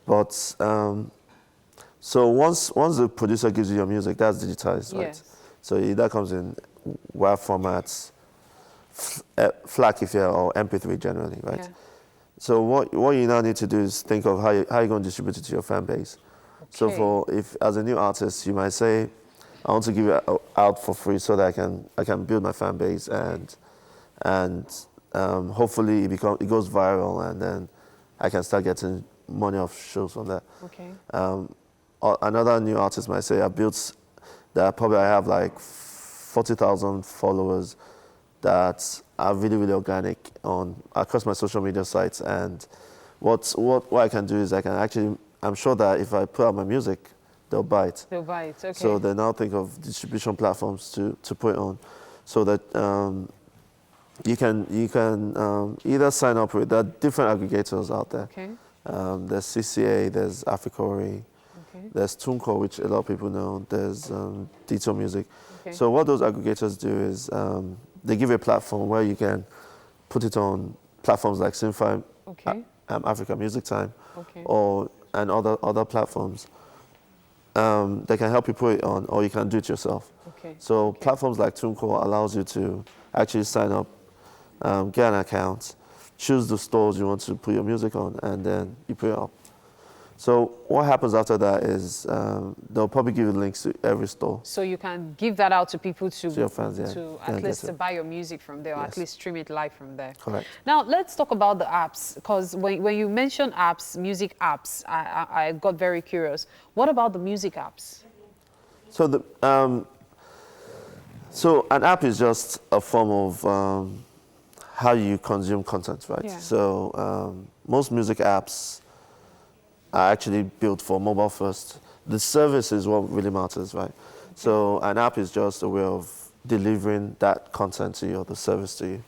But so once the producer gives you your music, that's digitized, right? Yes. So that comes in WAV formats, FLAC if you're, or MP3 generally, right? Yeah. So what you now need to do is think of how you're going to distribute it to your fan base. Okay. So if as a new artist, you might say, I want to give it out for free so that I can build my fan base and hopefully it goes viral and then I can start getting money off shows from that. Okay. Another new artist might say, I have like 40,000 followers that are really, really organic across my social media sites. And what I can do is I'm sure that if I put out my music, they'll buy it. They'll buy it, okay. So they now think of distribution platforms to put it on, so that you can either sign up with, there are different aggregators out there. Okay. There's CCA, there's Africori, there's TuneCore, which a lot of people know, there's Dito Music. Okay. So what those aggregators do is they give you a platform where you can put it on platforms like Simfy, Africa Music Time, and other platforms. They can help you put it on, or you can do it yourself. Okay. So platforms like TuneCore allows you to actually sign up, get an account, choose the stores you want to put your music on, and then you put it up. So what happens after that is they'll probably give you links to every store. So you can give that out to people to your fans, to at least to buy your music from there, or at least stream it live from there. Correct. Now let's talk about the apps, because when you mention apps, music apps, I got very curious. What about the music apps? So So an app is just a form of how you consume content, right? Yeah. So most music apps are actually built for mobile first. The service is what really matters, right? So an app is just a way of delivering that content to you or the service to you.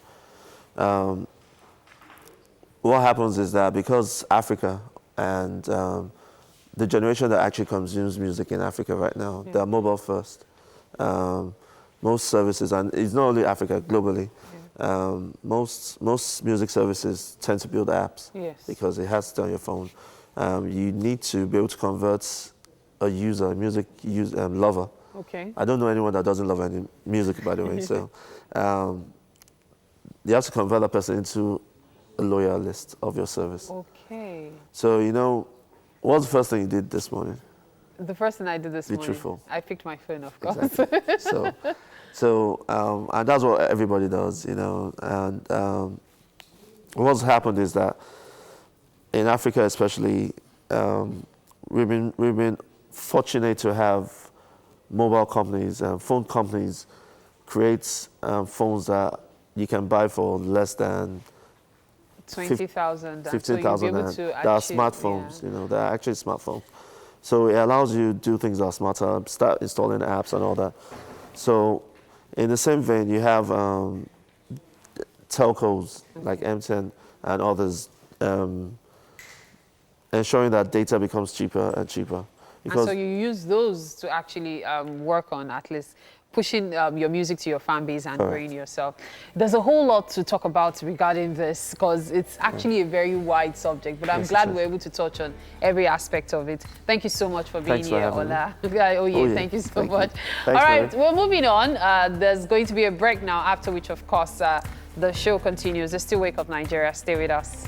What happens is that because Africa and the generation that actually consumes music in Africa right now, they're mobile first. Most services, and it's not only Africa, globally, most music services tend to build apps because it has to on your phone. You need to be able to convert a user, a music lover. Okay. I don't know anyone that doesn't love any music, by the way. So you have to convert that person into a loyalist of your service. Okay. So, you know, what's the first thing you did this morning? The first thing I did this morning, truthful. I picked my phone, of course. Exactly. And that's what everybody does, you know. And what's happened is that in Africa, especially, we've been fortunate to have mobile companies, phone companies, create phones that you can buy for less than 20,000. 15,000. There are smartphones, you know, they are actually smartphones. So it allows you to do things that are smarter, start installing apps and all that. So in the same vein, you have telcos like MTN and others ensuring that data becomes cheaper and cheaper. And so you use those to actually work on at least pushing your music to your fan base and growing yourself. There's a whole lot to talk about regarding this because it's actually a very wide subject, but I'm glad we're able to touch on every aspect of it. Thank you so much for being here, Ola. Thank you so much. All right, we're moving on. There's going to be a break now, after which, of course, the show continues. It's still Wake Up Nigeria. Stay with us.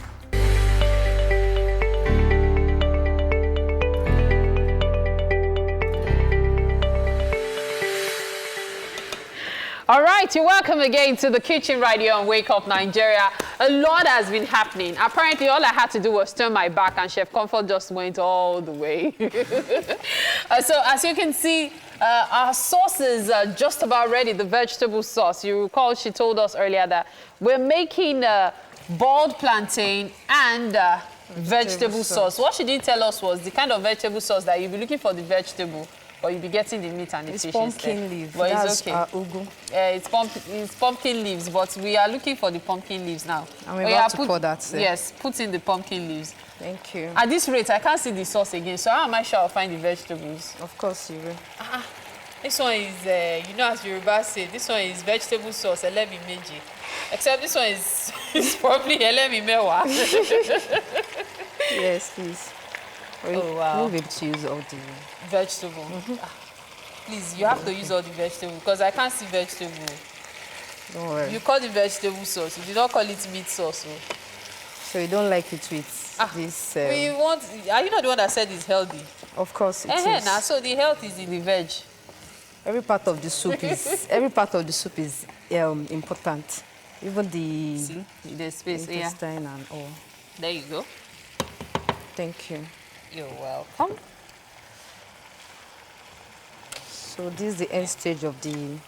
All right, you're welcome again to the kitchen right here on Wake Up Nigeria. A lot has been happening. Apparently, all I had to do was turn my back and Chef Comfort just went all the way. So as you can see, our sauce is just about ready, the vegetable sauce. You recall she told us earlier that we're making boiled plantain and vegetable sauce. What she didn't tell us was the kind of vegetable sauce that you'll be looking for the vegetable, or you'll be getting the meat and the fish instead. It's pumpkin leaves. But it's okay. Ugu. It's pumpkin leaves, but we are looking for the pumpkin leaves now. And we're about to pour that. Yes, put in the pumpkin leaves. Thank you. At this rate, I can't see the sauce again, so how am I sure I'll find the vegetables? Of course you will. This one is, you know, as Yoruba say, this one is vegetable sauce, elemi meji. Except this one is probably elemi mewa. Yes, please. Oh, wow. We'll be able to use all the vegetable. Please, you have to use all the vegetable because I can't see vegetable. Don't worry. You call it vegetable sauce. You did not call it meat sauce. So you don't like it with this? We want. Are you not the one that said it's healthy? Of course it is. Now, so the health is in the veg. Every part of the soup is important. Even the space, intestine and all. There you go. Thank you. You're welcome. So this is the end stage of the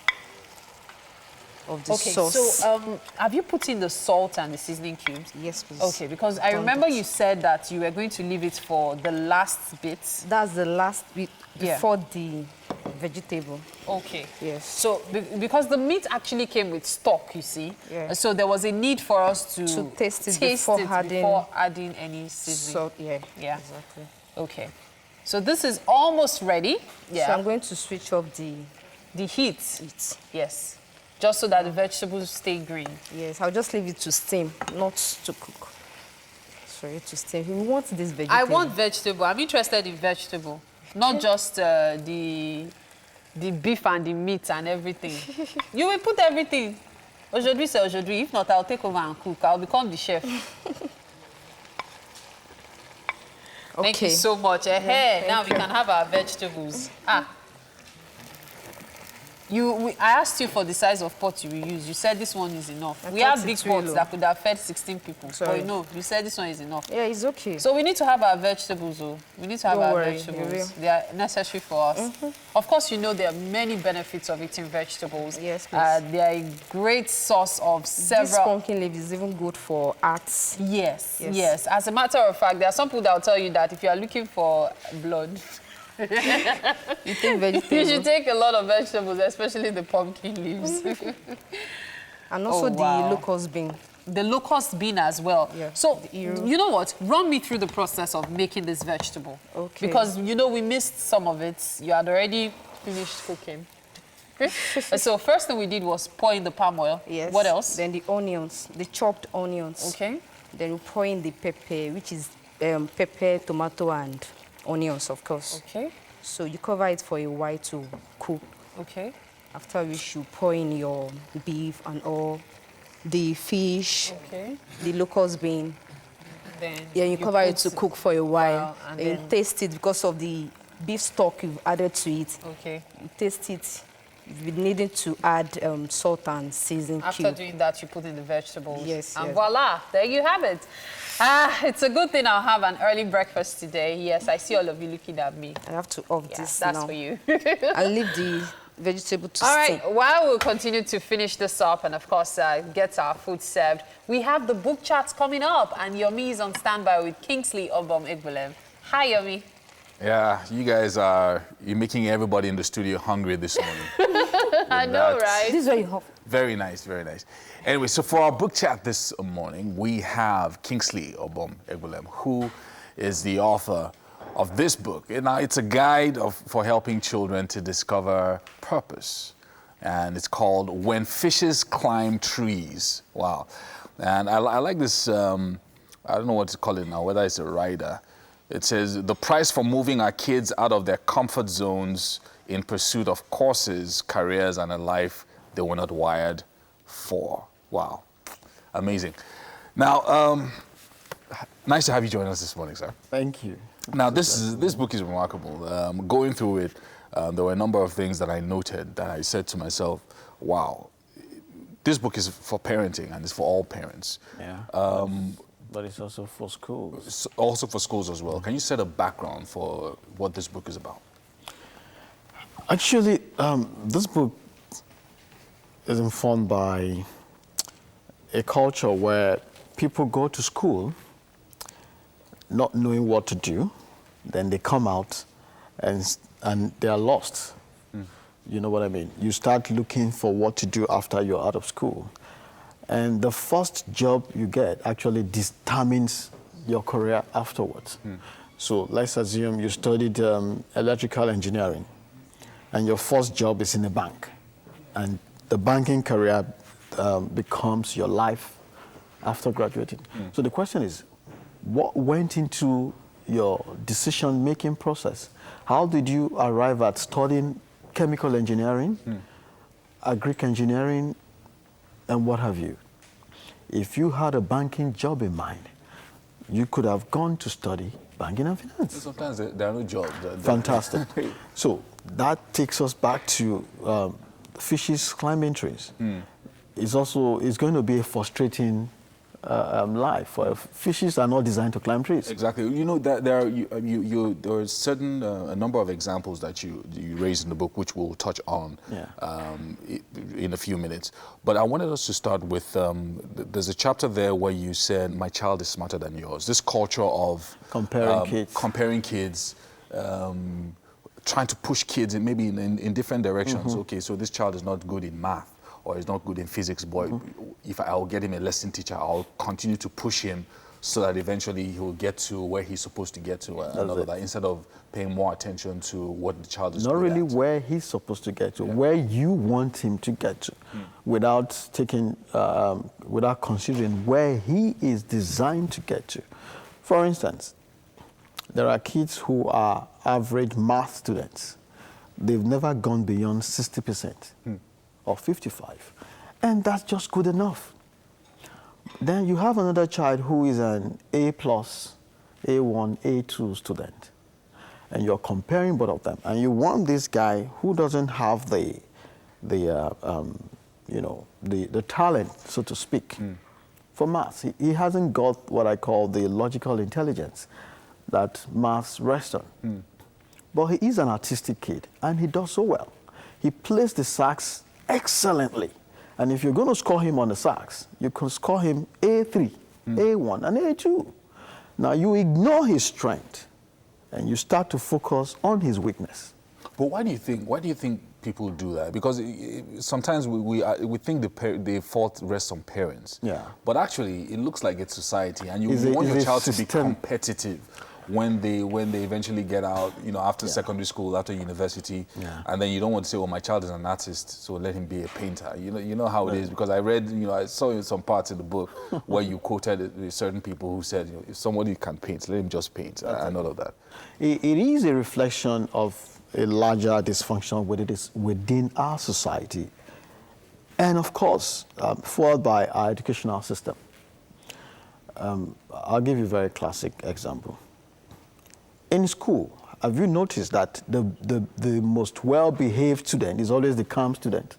sauce. So have you put in the salt and the seasoning cubes? Yes, please. Okay, because I remember you said that you were going to leave it for the last bit. That's the last bit before the vegetable. Okay. Yes. So because the meat actually came with stock, you see. Yeah. So there was a need for us to taste it before adding any seasoning. Salt, yeah. Exactly. Okay. So this is almost ready. Yeah. So I'm going to switch off the heat. Yes. Just so that the vegetables stay green. Yes. I'll just leave it to steam, not to cook. Sorry, to steam. We want this vegetable. I want vegetable. I'm interested in vegetable, not just the beef and the meat and everything. You will put everything. Aujourd'hui, c'est aujourd'hui. If not, I'll take over and cook. I'll become the chef. Thank you so much. Now we can have our vegetables. I asked you for the size of pot you will use. You said this one is enough. We thought have big it's pots real. that could have fed 16 people. Sorry. But no, you said this one is enough. Yeah, it's okay. So we need to have our vegetables, though. We need to have Don't our worry, vegetables. you will. They are necessary for us. Of course, you know there are many benefits of eating vegetables. Yes, please. They are a great source of several... This pumpkin leaf is even good for arts. Yes, yes. As a matter of fact, there are some people that will tell you that if you are looking for blood, You take vegetables. you should take a lot of vegetables, especially the pumpkin leaves. And also the locust bean. The locust bean as well. Yeah, So, the ear. you know what? Run me through the process of making this vegetable. Okay. Because, you know, we missed some of it. You had already finished cooking. So, first thing we did was pour in the palm oil. Yes. What else? Then the onions, the chopped onions. Okay. Then we pour in the pepper, which is pepper, tomato, and onions, of course. Okay. So you cover it for a while to cook. Okay. After which you pour in your beef and all, the fish, Okay. the locust bean. Then Yeah, you cover it to cook for a while. and Then you then- taste it because of the beef stock you've added to it. Okay. You taste it. You're needing to add salt and seasoning After cube. doing that, you put in the vegetables. Yes, And yes. voila, there you have it. It's a good thing I'll have an early breakfast today. Yes, I see all of you looking at me. I have to off Yeah, this that's now. for you. I'll leave the vegetable to All steam. right, while we'll continue to finish this up and, of course, get our food served, we have the book chats coming up, and Yomi is on standby with Kingsley Obom Igbulem. Hi, Yomi. Yeah, you're making everybody in the studio hungry this morning. I know, that. right? This is very hot. Very nice, very nice. Anyway, so for our book chat this morning, we have Kingsley Obom Igbulem, who is the author of this book. And now it's a guide for helping children to discover purpose. And it's called When Fishes Climb Trees. Wow. And I like this, I don't know what to call it now, whether it's a rider. It says, the price for moving our kids out of their comfort zones in pursuit of courses, careers, and a life they were not wired for. Wow. Amazing. Now, nice to have you join us this morning, sir. Thank you. Now, this book is remarkable. Going through it, there were a number of things that I noted that I said to myself, wow, this book is for parenting and it's for all parents. Yeah. But it's also for schools. It's also for schools as well. Can you set a background for what this book is about? Actually, this book is informed by a culture where people go to school not knowing what to do, then they come out and they are lost. You know what I mean? You start looking for what to do after you're out of school. And the first job you get actually determines your career afterwards. So let's assume you studied electrical engineering and your first job is in a bank. And the banking career becomes your life after graduating. So the question is, what went into your decision-making process? How did you arrive at studying chemical engineering, agric engineering, and what have you? If you had a banking job in mind, you could have gone to study banking and finance. Sometimes there are no jobs. Fantastic. So that takes us back to fishes climbing trees. It's going to be a frustrating life. Fishes are not designed to climb trees. Exactly. You know that there are a number of examples that you raise in the book, which we'll touch on in a few minutes. But I wanted us to start with there's a chapter there where you said, "My child is smarter than yours." This culture of comparing kids, trying to push kids in different directions. Okay, so this child is not good in math, or is not good in physics, but if I'll get him a lesson teacher, I'll continue to push him so that eventually he'll get to where he's supposed to get to, and all of that, instead of paying more attention to what the child is not good really at. where he's supposed to get to, where you want him to get to, without considering where he is designed to get to. For instance, there are kids who are average math students. They've never gone beyond 60%. Or 55, and that's just good enough. Then you have another child who is an A+, A1, A2 student, and you're comparing both of them, and you want this guy who doesn't have the the talent, so to speak, for maths. He hasn't got what I call the logical intelligence that maths rests on. But he is an artistic kid, and he does so well. He plays the sax excellently. And if you're going to score him on the sax, you can score him A3, A1, and A2. Now, you ignore his strength, and you start to focus on his weakness. But why do you think people do that? Because sometimes we think the fault rests on parents. Yeah. But actually, it looks like it's society, and you want your child to be competitive when they eventually get out, after secondary school, after university, and then you don't want to say, "Oh, my child is an artist, so let him be a painter." You know how it is, because I read, I saw in some parts in the book where you quoted certain people who said, if somebody can paint, let him just paint, and all of that. It is a reflection of a larger dysfunction within our society, and of course, fueled by our educational system. I'll give you a very classic example. In school, have you noticed that the most well-behaved student is always the calm student?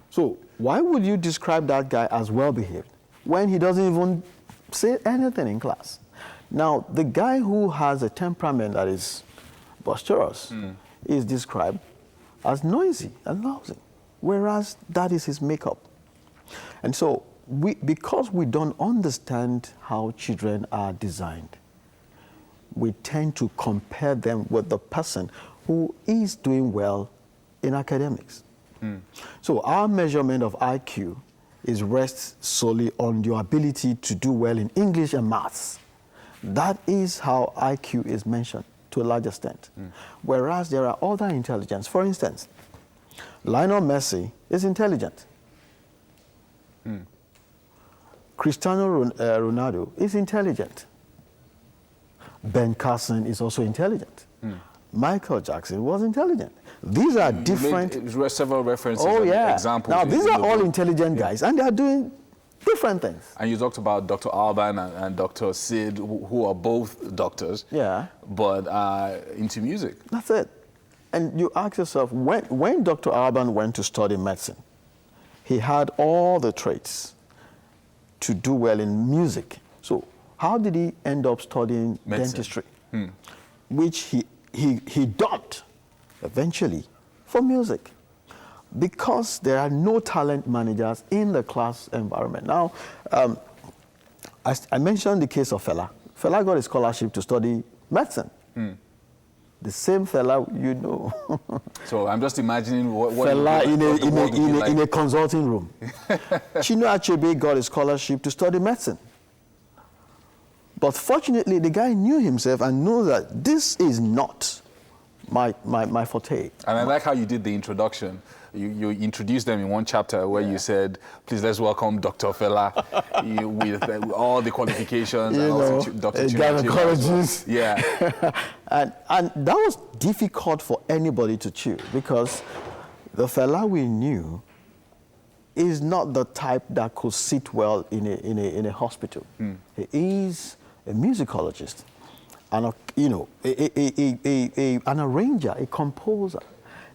So why would you describe that guy as well-behaved when he doesn't even say anything in class? Now, the guy who has a temperament that is boisterous is described as noisy and lousy, whereas that is his makeup. And so, because we don't understand how children are designed, we tend to compare them with the person who is doing well in academics. So our measurement of IQ rests solely on your ability to do well in English and maths. That is how IQ is mentioned to a large extent. Whereas there are other intelligence. For instance, Lionel Messi is intelligent. Cristiano Ronaldo is intelligent. Ben Carson is also intelligent. Michael Jackson was intelligent. These are different. You made several references. Oh, yeah. Examples. Now, these are all intelligent guys, and they are doing different things. And you talked about Dr. Alban and Dr. Sid, who are both doctors. Yeah. But into music. That's it. And you ask yourself, when Dr. Alban went to study medicine, he had all the traits to do well in music. So how did he end up studying dentistry? Which he dumped eventually for music, because there are no talent managers in the class environment. Now, I mentioned the case of Fela. Fela got a scholarship to study medicine. The same Fela, So I'm just imagining what Fela in a consulting room. Chinua Achebe got a scholarship to study medicine. But fortunately, the guy knew himself and knew that this is not my forte. And I like how you did the introduction. You introduced them in one chapter where you said, please let's welcome Dr. Fela with all the qualifications, and also Dr. Gynecologist. Yeah. and that was difficult for anybody to chew, because the Fela we knew is not the type that could sit well in a hospital. He is a musicologist, and an arranger, a composer.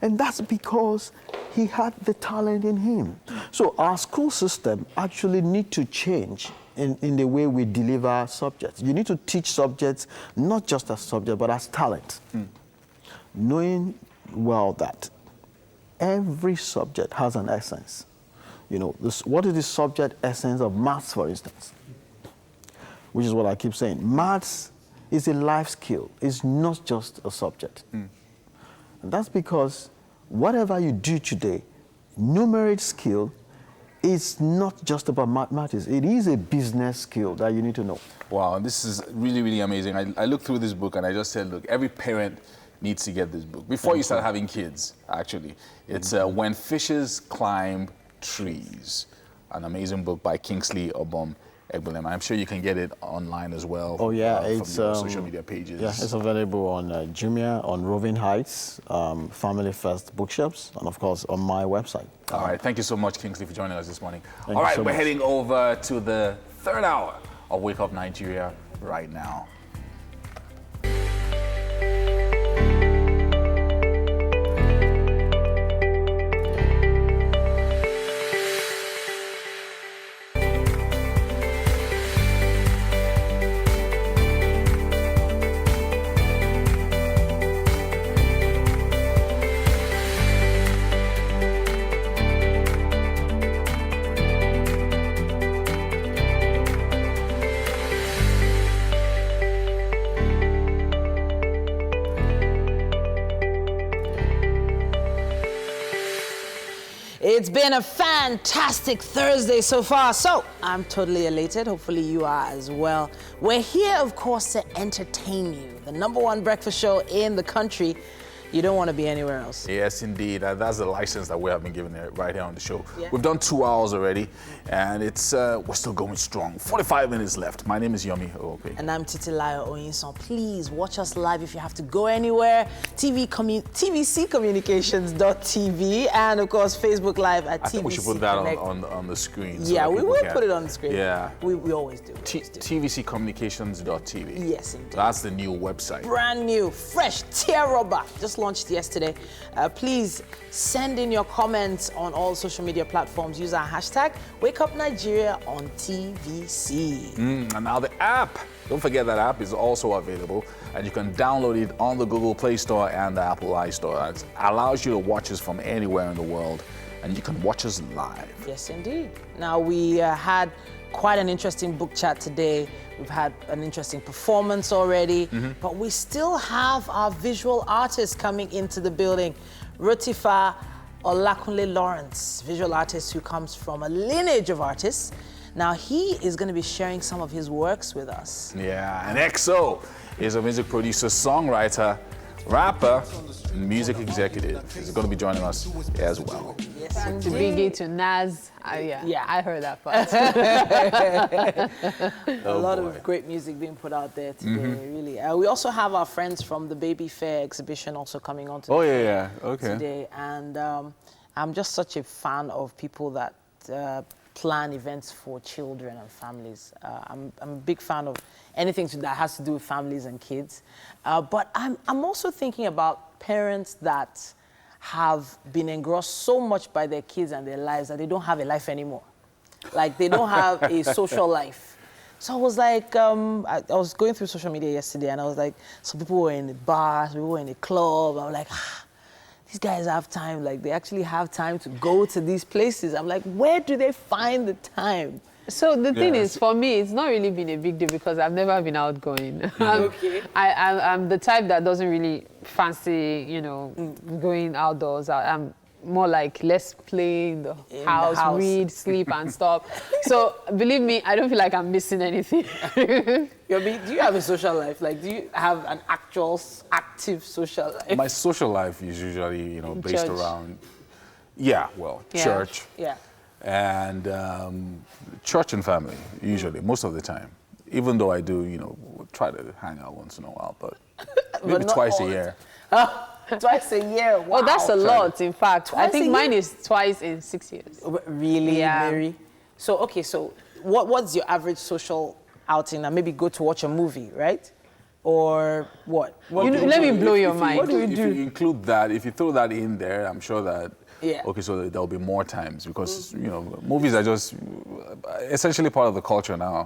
And that's because he had the talent in him. So our school system actually need to change in the way we deliver subjects. You need to teach subjects not just as subject, but as talent. Knowing well that every subject has an essence. What is the subject essence of maths, for instance? Which is what I keep saying. Maths is a life skill. It's not just a subject. And that's because whatever you do today, numeric skill is not just about mathematics. It is a business skill that you need to know. Wow, this is really, really amazing. I looked through this book and I just said, look, every parent needs to get this book. Before you start having kids, actually. It's When Fishes Climb Trees, an amazing book by Kingsley Obom Egbelem. I'm sure you can get it online as well. Oh yeah, it's from your social media pages. Yeah, it's available on Jumia, on Roving Heights, Family First bookshops, and of course on my website. All right, thank you so much, Kingsley, for joining us this morning. All right, we're heading over to the third hour of Wake Up Nigeria right now. It's been a fantastic Thursday so far, so I'm totally elated. Hopefully you are as well. We're here, of course, to entertain you. The #1 breakfast show in the country. You don't want to be anywhere else. Yes, indeed. That's the license that we have been given right here on the show. Yeah. We've done 2 hours already, and we're still going strong. 45 minutes left. My name is Yomi Oope. And I'm Titilayo Oyinson. Please watch us live if you have to go anywhere. TVCommunications.tv, and of course Facebook Live at TVC I think we should put that Connect. on the screen. Yeah, we will put it on the screen. Yeah. We always do. TVCommunications.tv. Yes, indeed. That's the new website. Brand new, fresh, tear rubber. Just launched yesterday. Please send in your comments on all social media platforms. Use our hashtag WakeUpNigeria on TVC. And now the app. Don't forget that app is also available, and you can download it on the Google Play Store and the Apple iStore. It allows you to watch us from anywhere in the world, and you can watch us live. Yes, indeed. Now, we had quite an interesting book chat today. We've had an interesting performance already, but we still have our visual artists coming into the building. Rotifa Olakunle Lawrence, visual artist who comes from a lineage of artists. Now, he is going to be sharing some of his works with us. Yeah, and EXO is a music producer, songwriter, rapper, and music executive. He's going to be joining us as well. Yes, To Biggie, to Nas. Yeah, I heard that part. A lot of great music being put out there today, really. We also have our friends from the Baby Fair exhibition also coming on today. And I'm just such a fan of people that plan events for children and families. I'm a big fan of anything that has to do with families and kids. But I'm also thinking about parents that have been engrossed so much by their kids and their lives that they don't have a life anymore. Like, they don't have a social life. So I was like, I was going through social media yesterday, and I was like, some people were in the bars, people were in the club. I was like, these guys have time. Like, they actually have time to go to these places. I'm like, where do they find the time? So the thing is, for me, it's not really been a big deal because I've never been outgoing. I'm the type that doesn't really fancy, going outdoors. I'm more like, let's play in the house, read, sleep, and stuff. So believe me, I don't feel like I'm missing anything. Do you have a social life? Like, do you have an actual active social life? My social life is usually, based around, church. Yeah. And church and family, usually, most of the time. Even though I do, try to hang out once in a while, but maybe twice a year. Twice a year, wow. Oh, that's a lot, in fact. Twice I think mine is twice in 6 years. Really, Yeah. Mary? So, okay, so what's your average social outing? Now, maybe go to watch a movie, right? Or what? Let me blow your mind. What do we do? If you include that, if you throw that in there, I'm sure that, Yeah. okay, so there'll be more times because, movies are just essentially part of the culture now.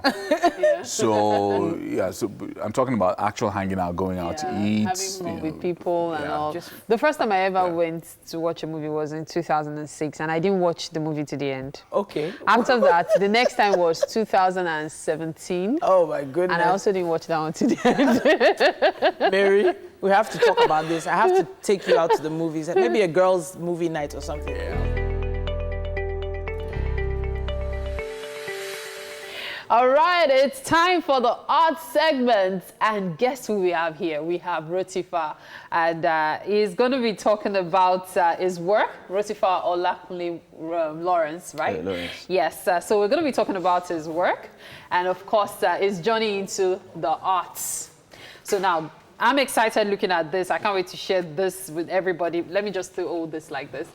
So, so I'm talking about actual hanging out, going out to eat. Having fun with people and all. The first time I ever went to watch a movie was in 2006, and I didn't watch the movie to the end. Okay. After that, the next time was 2017. Oh, my goodness. And I also didn't watch that one to the end. Mary, we have to talk about this. I have to take you out to the movies. Maybe a girls' movie night or something. All right, it's time for the art segment. And guess who we have here? We have Rotifa. And he's going to be talking about his work. Rotifa Olakunle Lawrence, right? Lawrence. Yes, so we're going to be talking about his work. And of course, his journey into the arts. So now, I'm excited looking at this. I can't wait to share this with everybody. Let me just do all this like this.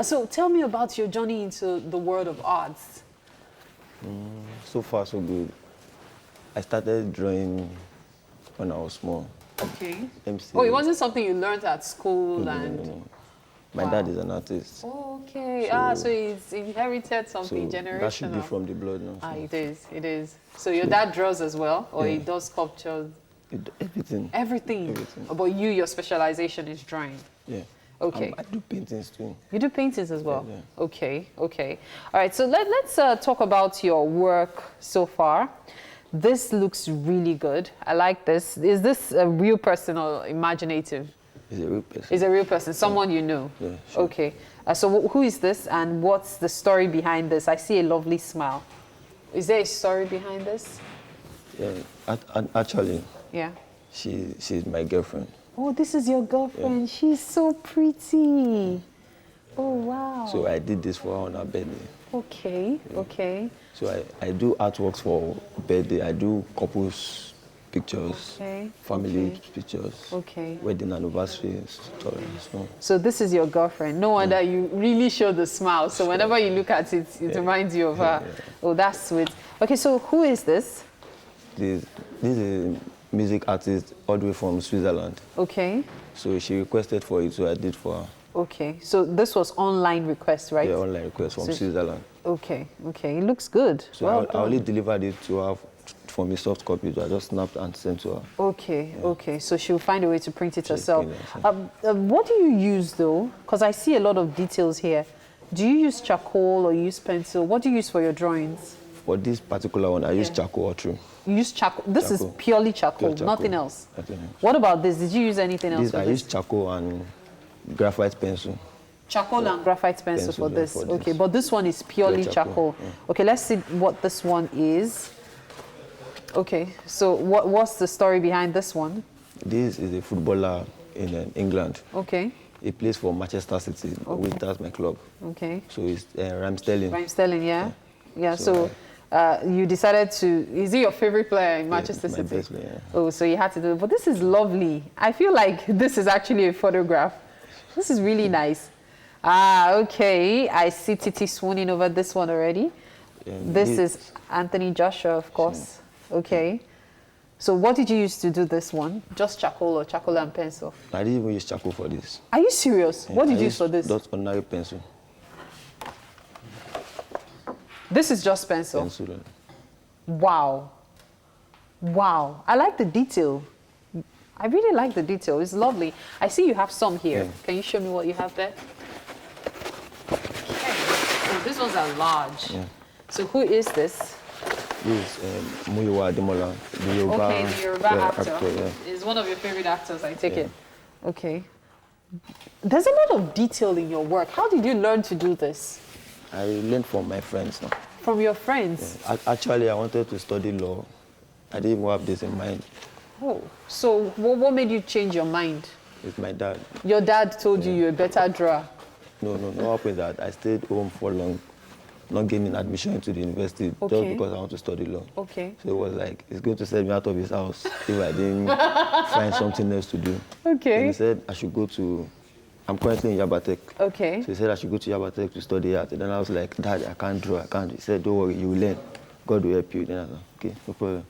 So tell me about your journey into the world of arts. So far, so good. I started drawing when I was small. Okay. MC. Oh, it wasn't something you learned at school? No. My dad is an artist. Okay. So he's inherited something generational. That should be from the blood now. It is. So your dad draws as well? Or he does sculptures? Everything. But your specialization is drawing? Yeah. Okay. I do paintings too. You do paintings as well? Yeah. Okay. All right, so let's talk about your work so far. This looks really good. I like this. Is this a real person or imaginative? It's a real person. It's a real person, someone you know? Yeah, sure. Okay. So who is this and what's the story behind this? I see a lovely smile. Is there a story behind this? Yeah, actually, yeah, she's my girlfriend. Oh, this is your girlfriend. Yeah. She's so pretty. Oh, wow. So I did this for her on her birthday. Okay, yeah. Okay. So I do artworks for birthday. I do couples pictures, family pictures, wedding anniversaries. So this is your girlfriend. No wonder you really show the smile. So whenever you look at it, it reminds you of her. Yeah. Oh, that's sweet. Okay, so who is this? This is a music artist all the way from Switzerland. Okay. So she requested for it, so I did for her. Okay, so this was online request, right? Yeah, online request from Switzerland. Okay, okay, it looks good. So I only delivered it to her for me soft copy, so I just snapped and sent to her. Okay, okay, so she'll find a way to print it herself. What do you use though? Because I see a lot of details here. Do you use charcoal or use pencil? What do you use for your drawings? For this particular one, I use charcoal or true. You use charcoal? This is purely charcoal, nothing else? Nothing else. What about this? Did you use anything else for this? I use charcoal and graphite pencil. Charcoal and graphite pencil for this. Okay, but this one is purely charcoal. Yeah. Okay, let's see what this one is. Okay, so what's the story behind this one? This is a footballer in England. Okay. He plays for Manchester City, which that's my club. Okay. So it's Raheem Sterling. Raheem Sterling, yeah. Yeah, so you decided to, is he your favorite player in Manchester City? My best player. Oh, so you had to do it. But this is lovely. I feel like this is actually a photograph. This is really nice. Ah, okay. I see Titi swooning over this one already. This is Anthony Joshua, of course. Okay. So what did you use to do this one? Just charcoal or charcoal and pencil? I didn't even use charcoal for this. Are you serious? Yeah, what did you use for this? Just ordinary pencil. This is just pencil? Pencil. Wow. Wow. I like the detail. I really like the detail. It's lovely. I see you have some here. Yeah. Can you show me what you have there? Okay. Oh, these ones are large. Yeah. So who is this? This is Muyiwa Ademola, the Yoruba, the Yoruba actor. Yeah. Is one of your favorite actors, I take it. Okay. There's a lot of detail in your work. How did you learn to do this? I learned from my friends. No? From your friends? Yeah. Actually, I wanted to study law. I didn't even have this in mind. Oh, so what made you change your mind? It's my dad. Your dad told you you're a better drawer? No, not with that. I stayed home for long, not gaining admission into the university just because I want to study law. Okay. So it was like, it's going to send me out of his house if I didn't find something else to do. Okay. And he said I should go to, I'm currently in Yabatek. Okay. So he said I should go to Yabatek to study art. And then I was like, Dad, I can't draw, I can't. He said, don't worry, you will learn. God will help you. Then I was like, okay, no problem.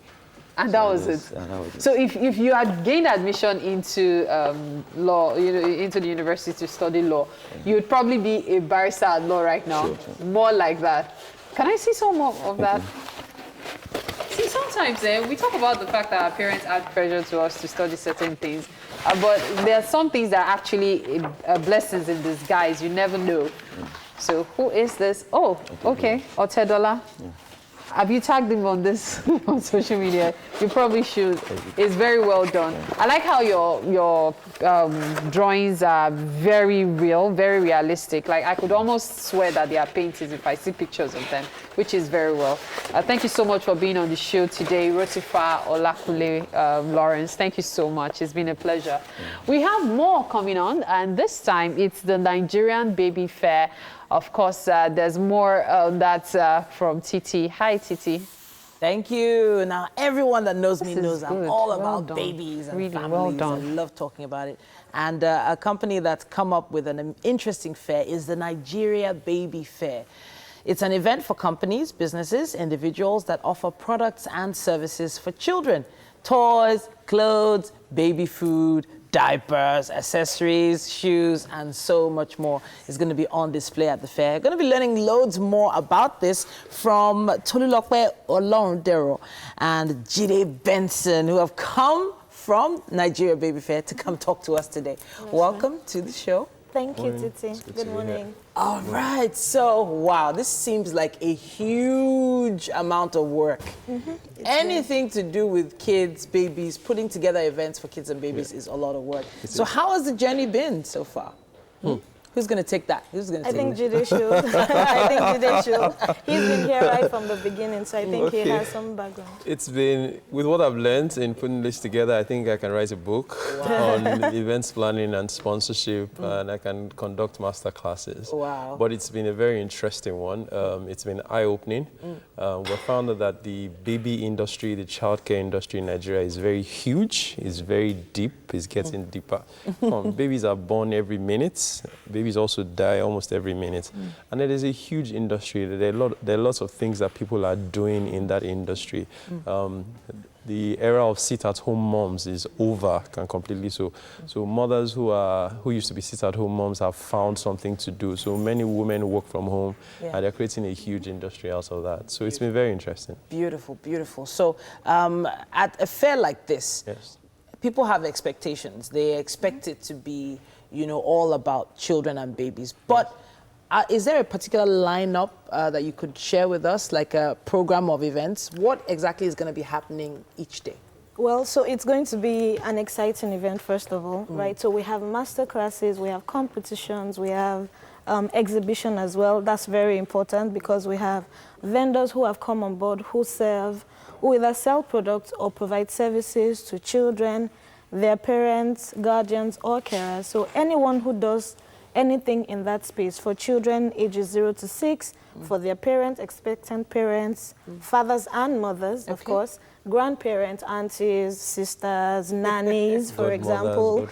And that was it. And that was it. So if you had gained admission into law, into the university to study law, you would probably be a barrister at law right now. Sure. More like that. Can I see some more of that? See, sometimes we talk about the fact that our parents add pressure to us to study certain things, but there are some things that are actually blessings in disguise. You never know. So who is this? Oh, okay, Otedola. Yeah. Have you tagged him on this on social media? You probably should. It's very well done. I like how your drawings are very real, very realistic. Like I could almost swear that they are paintings if I see pictures of them, which is very well. Thank you so much for being on the show today, Rotifa Olakunle Lawrence. Thank you so much. It's been a pleasure. We have more coming on, and this time it's the Nigerian Baby Fair. Of course, there's more on that from Titi. Hi, Titi. Thank you. Now, everyone that knows me knows I'm all about babies and families. Well done. I love talking about it. And a company that's come up with an interesting fair is the Nigeria Baby Fair. It's an event for companies, businesses, individuals that offer products and services for children. Toys, clothes, baby food, diapers, accessories, shoes, and so much more is going to be on display at the fair. Going to be learning loads more about this from Tolulope Olorundero and Jide Benson, who have come from Nigeria Baby Fair to come talk to us today. Welcome to the show. Thank you, Titi. Good morning. All right. So, wow, this seems like a huge amount of work. Anything to do with kids, babies, putting together events for kids and babies is a lot of work. So how has the journey been so far? Who's going to take that? Who's going to I take think that? Jide should. I think Jide should. He's been here right from the beginning, so I think he has some background. It's been, with what I've learned in putting this together, I think I can write a book on events planning and sponsorship, and I can conduct master classes. Wow. But it's been a very interesting one. It's been eye-opening. We found out that the baby industry, the childcare industry in Nigeria is very huge, it's very deep, it's getting deeper. Babies are born every minute. Babies also die almost every minute. And there is a huge industry. There are lots of things that people are doing in that industry. The era of sit-at-home moms is over completely. So mothers who used to be sit-at-home moms have found something to do. So many women work from home, and they're creating a huge industry out of that. So it's been very interesting. Beautiful, beautiful. So at a fair like this, people have expectations. They expect it to be, you know, all about children and babies. But is there a particular lineup that you could share with us, like a program of events? What exactly is going to be happening each day? Well, so it's going to be an exciting event, first of all, right? So we have master classes, we have competitions, we have exhibition as well. That's very important because we have vendors who have come on board who either sell products or provide services to children, their parents, guardians, or carers. So anyone who does anything in that space for children ages 0 to 6, for their parents, expectant parents, fathers and mothers, of course, grandparents, aunties, sisters, nannies, for example.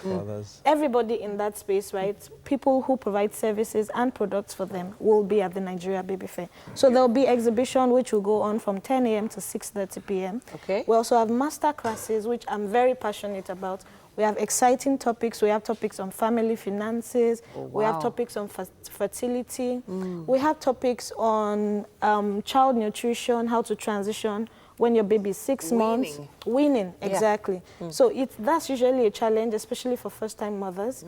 Everybody in that space, right? People who provide services and products for them will be at the Nigeria Baby Fair. So there'll be exhibition which will go on from 10 a.m. to 6:30 p.m. Okay. We also have master classes, which I'm very passionate about. We have exciting topics. We have topics on family finances. We have topics on fertility. We have topics on child nutrition, how to transition when your baby is 6 months. Weaning, exactly. So that's usually a challenge, especially for first-time mothers.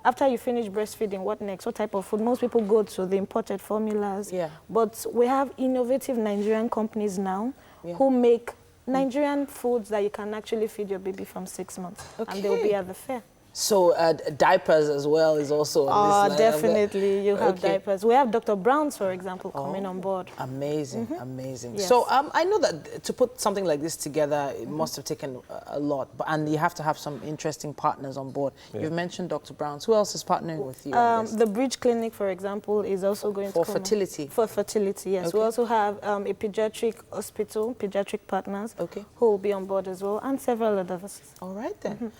After you finish breastfeeding, what next? What type of food? Most people go to the imported formulas. But we have innovative Nigerian companies now who make Nigerian foods that you can actually feed your baby from 6 months. And they'll be at the fair. So diapers as well is also on this line. Definitely. You have diapers. We have Dr. Brown's, for example, coming on board. Amazing, amazing. Yes. So I know that to put something like this together, it must have taken a lot, and you have to have some interesting partners on board. You've mentioned Dr. Brown's. Who else is partnering with you on this? The Bridge Clinic, for example, is also going to come For fertility? For fertility, yes. We also have a pediatric hospital, pediatric partners, who will be on board as well, and several others. All right, then.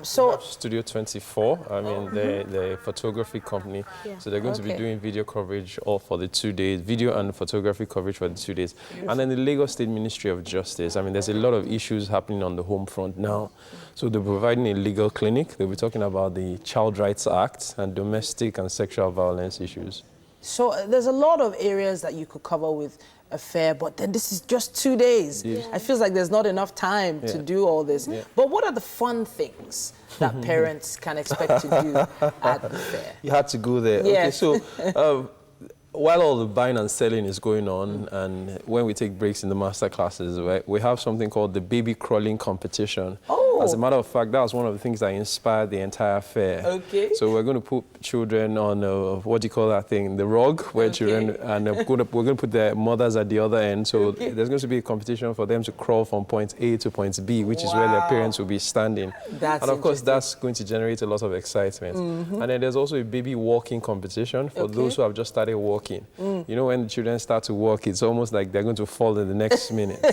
So Studio 24, I mean, the photography company. So they're going to be doing video coverage all for the 2 days, video and photography coverage for the 2 days. And then the Lagos State Ministry of Justice. I mean, there's a lot of issues happening on the home front now. So they're providing a legal clinic. They'll be talking about the Child Rights Act and domestic and sexual violence issues. So there's a lot of areas that you could cover with a fair, but then this is just 2 days. I feel like there's not enough time to do all this. But what are the fun things that parents can expect to do at the fair? You had to go there. Okay, so while all the buying and selling is going on, and when we take breaks in the master classes, right, we have something called the baby crawling competition. As a matter of fact, that was one of the things that inspired the entire fair. So we're going to put children on, what do you call that thing, the rug, where children, and we're going to put their mothers at the other end. So there's going to be a competition for them to crawl from point A to point B, which is where their parents will be standing. And of course, that's going to generate a lot of excitement. And then there's also a baby walking competition for those who have just started walking. You know, when the children start to walk, it's almost like they're going to fall in the next minute.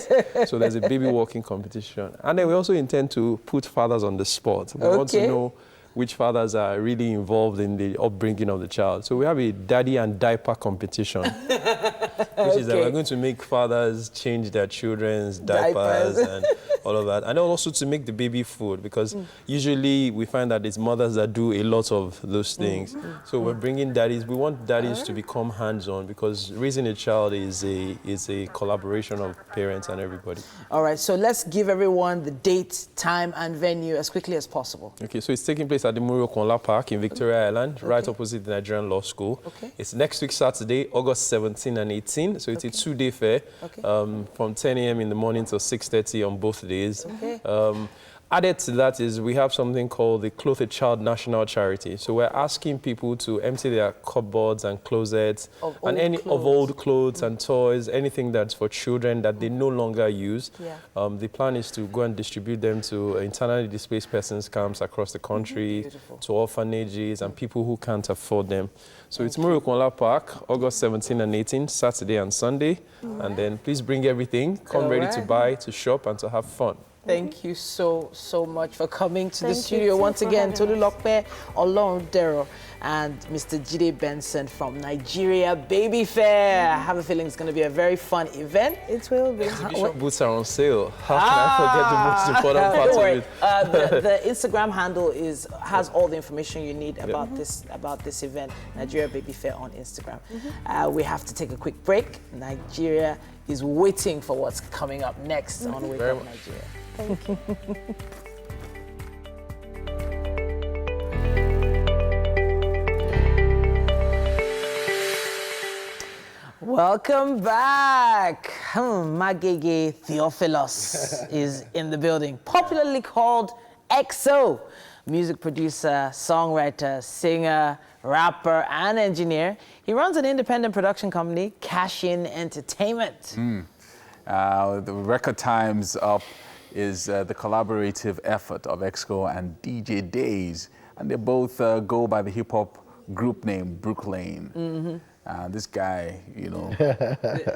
So there's a baby walking competition. And then we also intend to put fathers on the spot. We want to know which fathers are really involved in the upbringing of the child. So we have a daddy and diaper competition, which is that we're going to make fathers change their children's diapers and all of that. And also to make the baby food, because usually we find that it's mothers that do a lot of those things. So we're bringing daddies. We want daddies to become hands-on, because raising a child is a collaboration of parents and everybody. All right, so let's give everyone the date, time, and venue as quickly as possible. Okay, so it's taking place at the Murio Konla Park in Victoria Island, right opposite the Nigerian Law School. It's next week, Saturday, August 17 and 18. So it's a 2-day fair from 10 a.m. in the morning till 6:30 on both days. Added to that is we have something called the Clothe a Child National Charity. So we're asking people to empty their cupboards and closets Of old clothes and toys, anything that's for children that they no longer use. Yeah. The plan is to go and distribute them to internally displaced persons camps across the country, to orphanages and people who can't afford them. So it's Murukwala Park, August 17 and 18, Saturday and Sunday. And then please bring everything, come ready to buy, to shop and to have fun. Thank you so much for coming to the Thank you studio too once for again. having Tolu Lokpe, Olorundero, and Mr. Jide Benson from Nigeria Baby Fair. I have a feeling it's going to be a very fun event. It will be. Exhibition booths are on sale. How can I forget the most important part Don't worry. of it? The Instagram handle has all the information you need about this event, Nigeria Baby Fair on Instagram. We have to take a quick break. Nigeria is waiting for what's coming up next on Wake Up Nigeria. Thank you. Welcome back. Magege Theophilus is in the building, popularly called EXO. Music producer, songwriter, singer, rapper, and engineer. He runs an independent production company, Cash In Entertainment. The Record Times Up is the collaborative effort of EXO and DJ Days, and they both go by the hip-hop group name Brooklyn. This guy, you know,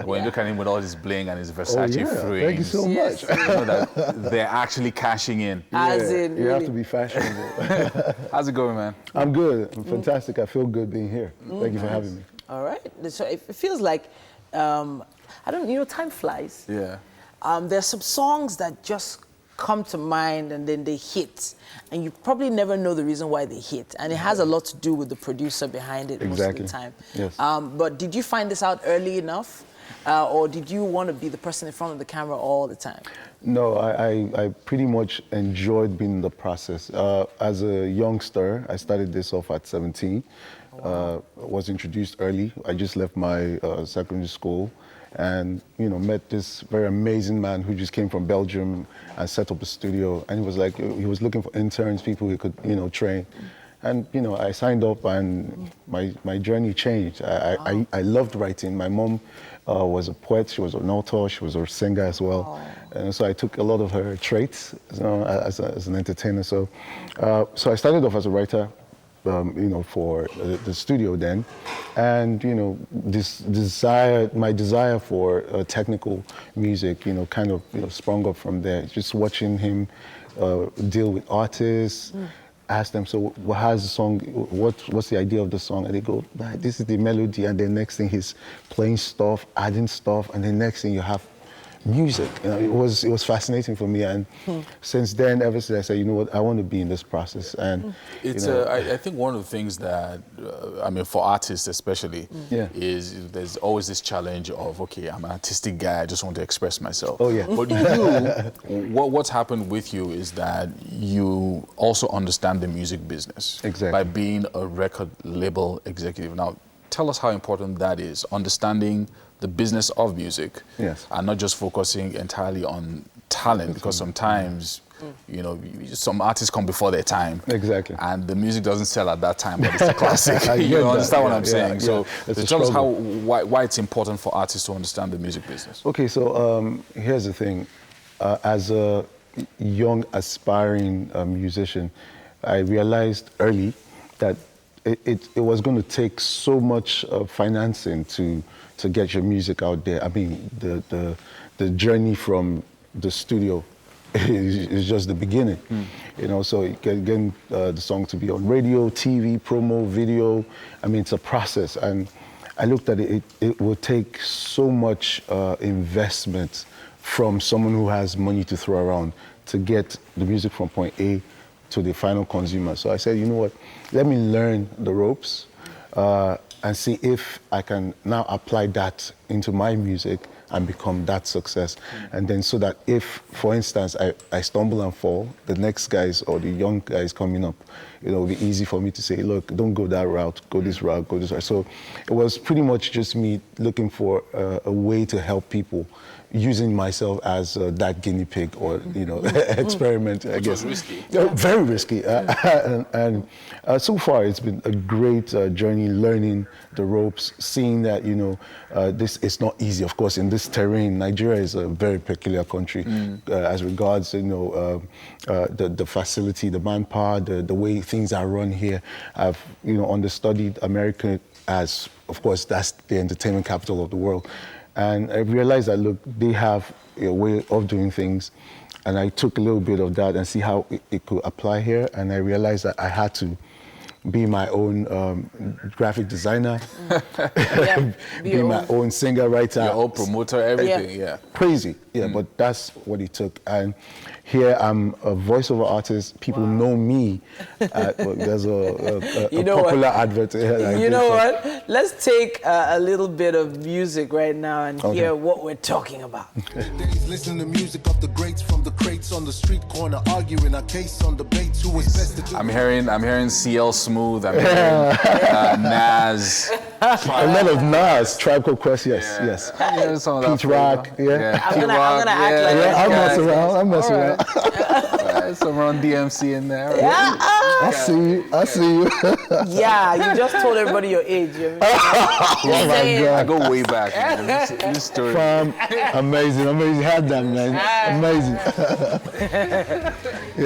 when you look at him with all his bling and his Versace frames, thank you so much. you know that they're actually cashing in. As in, you have to be fashionable. How's it going, man? I'm good. I'm fantastic. I feel good being here. Thank you for having me. All right. So it feels like, time flies. Yeah. There's some songs that just come to mind and then they hit, and you probably never know the reason why they hit, and it has a lot to do with the producer behind it most of the time. Yes. But did you find this out early enough, or did you want to be the person in front of the camera all the time? No, I pretty much enjoyed being in the process. As a youngster, I started this off at 17. Was introduced early. I just left my secondary school, and met this very amazing man who just came from Belgium and set up a studio. And he was looking for interns, people he could train. And I signed up, and my journey changed. I loved writing. My mom was a poet. She was an author. She was a singer as well. And so I took a lot of her traits as an entertainer. So I started off as a writer. For the studio then, and my desire for technical music, kind of sprung up from there. Just watching him deal with artists, ask them, so how's the song? What's the idea of the song? And they go, this is the melody, and then next thing he's playing stuff, adding stuff, and then next thing you have music. It was fascinating for me, and since then, ever since, I said, you know what, I want to be in this process. And it's I think one of the things that for artists especially is there's always this challenge of, okay, I'm an artistic guy, I just want to express myself. Oh yeah. But what's happened with you is that you also understand the music business. Exactly. By being a record label executive. Now, tell us how important that is, understanding the business of music, and not just focusing entirely on talent, because sometimes, some artists come before their time. Exactly. And the music doesn't sell at that time, but it's a classic. You understand what I'm saying? So tell us why it's important for artists to understand the music business. Okay, so here's the thing. As a young, aspiring musician, I realized early that it was going to take so much financing to get your music out there. I mean, the journey from the studio is just the beginning. So getting the song to be on radio, TV, promo, video, it's a process. And I looked at it, it will take so much investment from someone who has money to throw around to get the music from point A to the final consumer. So I said, you know what, let me learn the ropes and see if I can now apply that into my music and become that success. And then so that if, for instance, I stumble and fall, the next guys or the young guys coming up, it'll be easy for me to say, look, don't go that route, go this route, go this route. So it was pretty much just me looking for a way to help people, using myself as that guinea pig or, you know, experiment, I guess. Which was risky. Very risky. And so far, it's been a great journey, learning the ropes, seeing that, you know, this is not easy. Of course, in this terrain, Nigeria is a very peculiar country as regards, you know, the facility, the manpower, the way things are run here. I've, you know, understudied America as, of course, that's the entertainment capital of the world. And I realized that, look, they have a way of doing things. And I took a little bit of that and see how it could apply here. And I realized that I had to be my own graphic designer, be my own singer, writer. Your own promoter, everything, yeah. Crazy, yeah, but that's what it took. And here I'm a voiceover artist. People know me. There's a popular advert. You know what? Let's take a little bit of music right now and hear what we're talking about. Listen to music of the greats from the crates on the street corner, arguing a case on debates who was best to do. I'm hearing CL Smooth. I'm hearing Nas. A lot of Nas, Tribe Called Quest, yes. Yeah, some of that Pete Rock, I'm gonna act like I'm messing around. Some Run DMC in there. Yeah. I see you. Yeah, you just told everybody your age. Oh my God. I go way back. This story. Amazing. Had that, man. Amazing.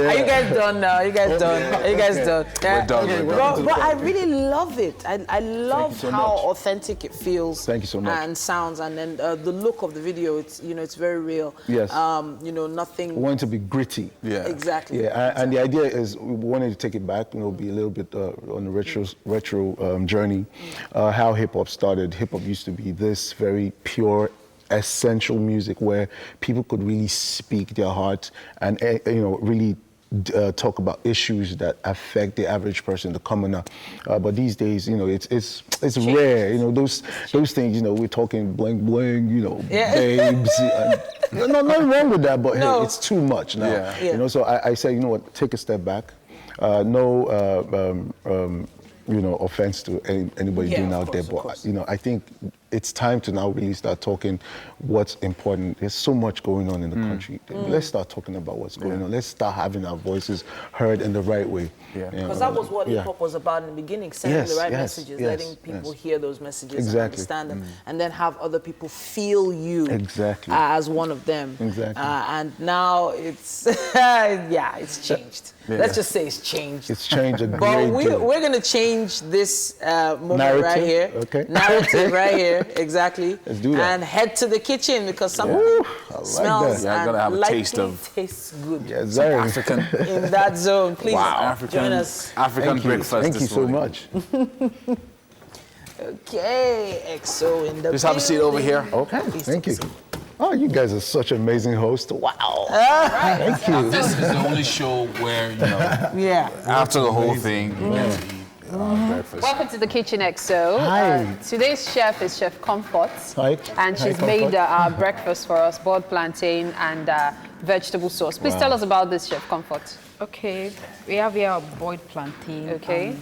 Are you guys done now? Are you guys done? We're done. But I really love it. I love how authentic it feels. Thank you so much. And sounds, and then the look of the video. It's, you know, it's very real. Yes. You know, nothing. We want it to be gritty. Yeah. Exactly. Yeah, and the idea is we wanted to take it back, you know, be a little bit on a retro journey. How hip hop started. Hip hop used to be this very pure, essential music where people could really speak their heart and, you know, really talk about issues that affect the average person, the commoner. But these days, you know, it's rare. You know, those things. You know, we're talking bling bling. You know, babes. Nothing wrong with that, but hey, it's too much now. Yeah. You know, so I said, you know what, take a step back. You know, offense to anybody doing out there, but you know, I think it's time to now really start talking what's important. There's so much going on in the country. Let's start talking about what's going on. Let's start having our voices heard in the right way. Because that was what hip hop was about in the beginning, sending the right messages, letting people hear those messages and understand them, and then have other people feel you as one of them. And now it's, it's changed. Let's just say it's changed. It's changed a great But deal. we're going to change this moment narrative, right here. Narrative right here, exactly. Let's do that. And head to the kitchen because something smells I'm gonna have a taste of tastes good. Yes, African in that zone. Please join us. African breakfast. Thank you so much. Okay, EXO in the Just have a seat over here. Okay, thank you. Oh, you guys are such amazing hosts. Wow. Thank you. This is the only show where, you know, after the whole thing, you get to eat breakfast. Welcome to the Kitchen EXO. Hi. Today's chef is Chef Comfort. Hi. And she's made our breakfast for us, boiled plantain and vegetable sauce. Please tell us about this, Chef Comfort. Okay, we have here boiled plantain. Okay.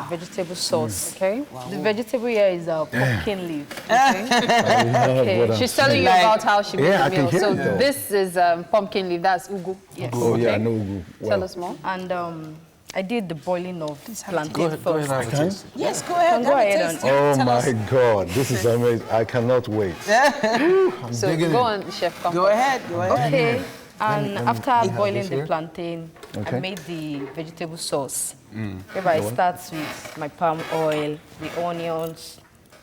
Vegetable sauce. Okay. The vegetable here is pumpkin leaf. Okay. She's telling you about how she made the meal. So it, this is pumpkin leaf. That's ugu. Yes. Oh yeah, no ugu. Tell us more. And I did the boiling of plantain first. Yes, go ahead. Go ahead. Oh my God, this is amazing. I cannot wait. So go on, Chef Comfort. Go ahead. Okay. And after boiling the plantain, I made the vegetable sauce. Whereby I start with my palm oil, the onions,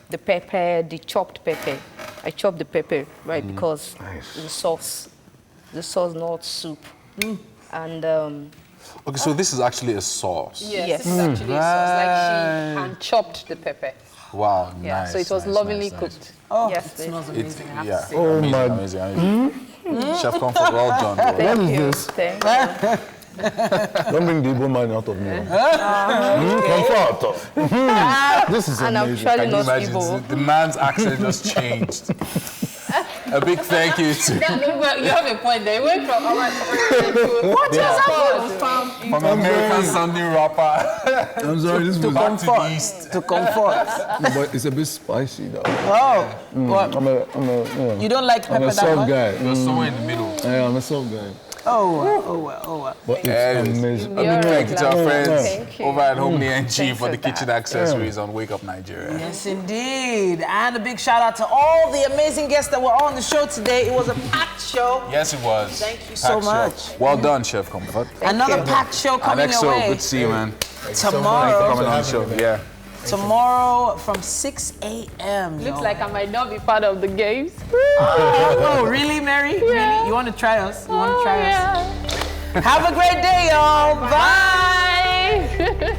the pepper, the chopped pepper. I chop the pepper, right, because the sauce, not soup. And Okay, so this is actually a sauce. Yes, it's actually a sauce. Like she hand chopped the pepper. Wow, Yeah, nice. so it was lovingly cooked. Oh, yes, it smells amazing. I have to say. Oh my. Amazing. Chef Comfort, well done. What is this? Thank you. Don't bring the Igbo man out of me. Comfort. This is And I'm amazing. trying Can you not imagine? Igbo. The man's accent just changed. A big thank you to... You have a point there. You went from what just happened? From American sounding rapper. I'm sorry, this was back to the east. To comfort. But it's a bit spicy though. Oh, what? You don't like pepper I'm a that soft much? guy. You're somewhere in the middle. Yeah, I'm a soft guy. Oh. But it's amazing. Thank you to our friends you. over at Homely NG Thanks for the for kitchen accessories on Wake Up Nigeria. Yes, indeed. And a big shout out to all the amazing guests that were on the show today. It was a packed show. Yes, it was. Thank you so much. Well done, Chef Comfort. Another packed show coming your way. Good to see you, man. Tomorrow. Thanks for coming on the show. Yeah. Tomorrow from 6 a.m. Looks like I might not be part of the games. Oh, really, Mary? Yeah. Really? You want to try us? You want to try us? Yeah. Have a great day, y'all. Bye.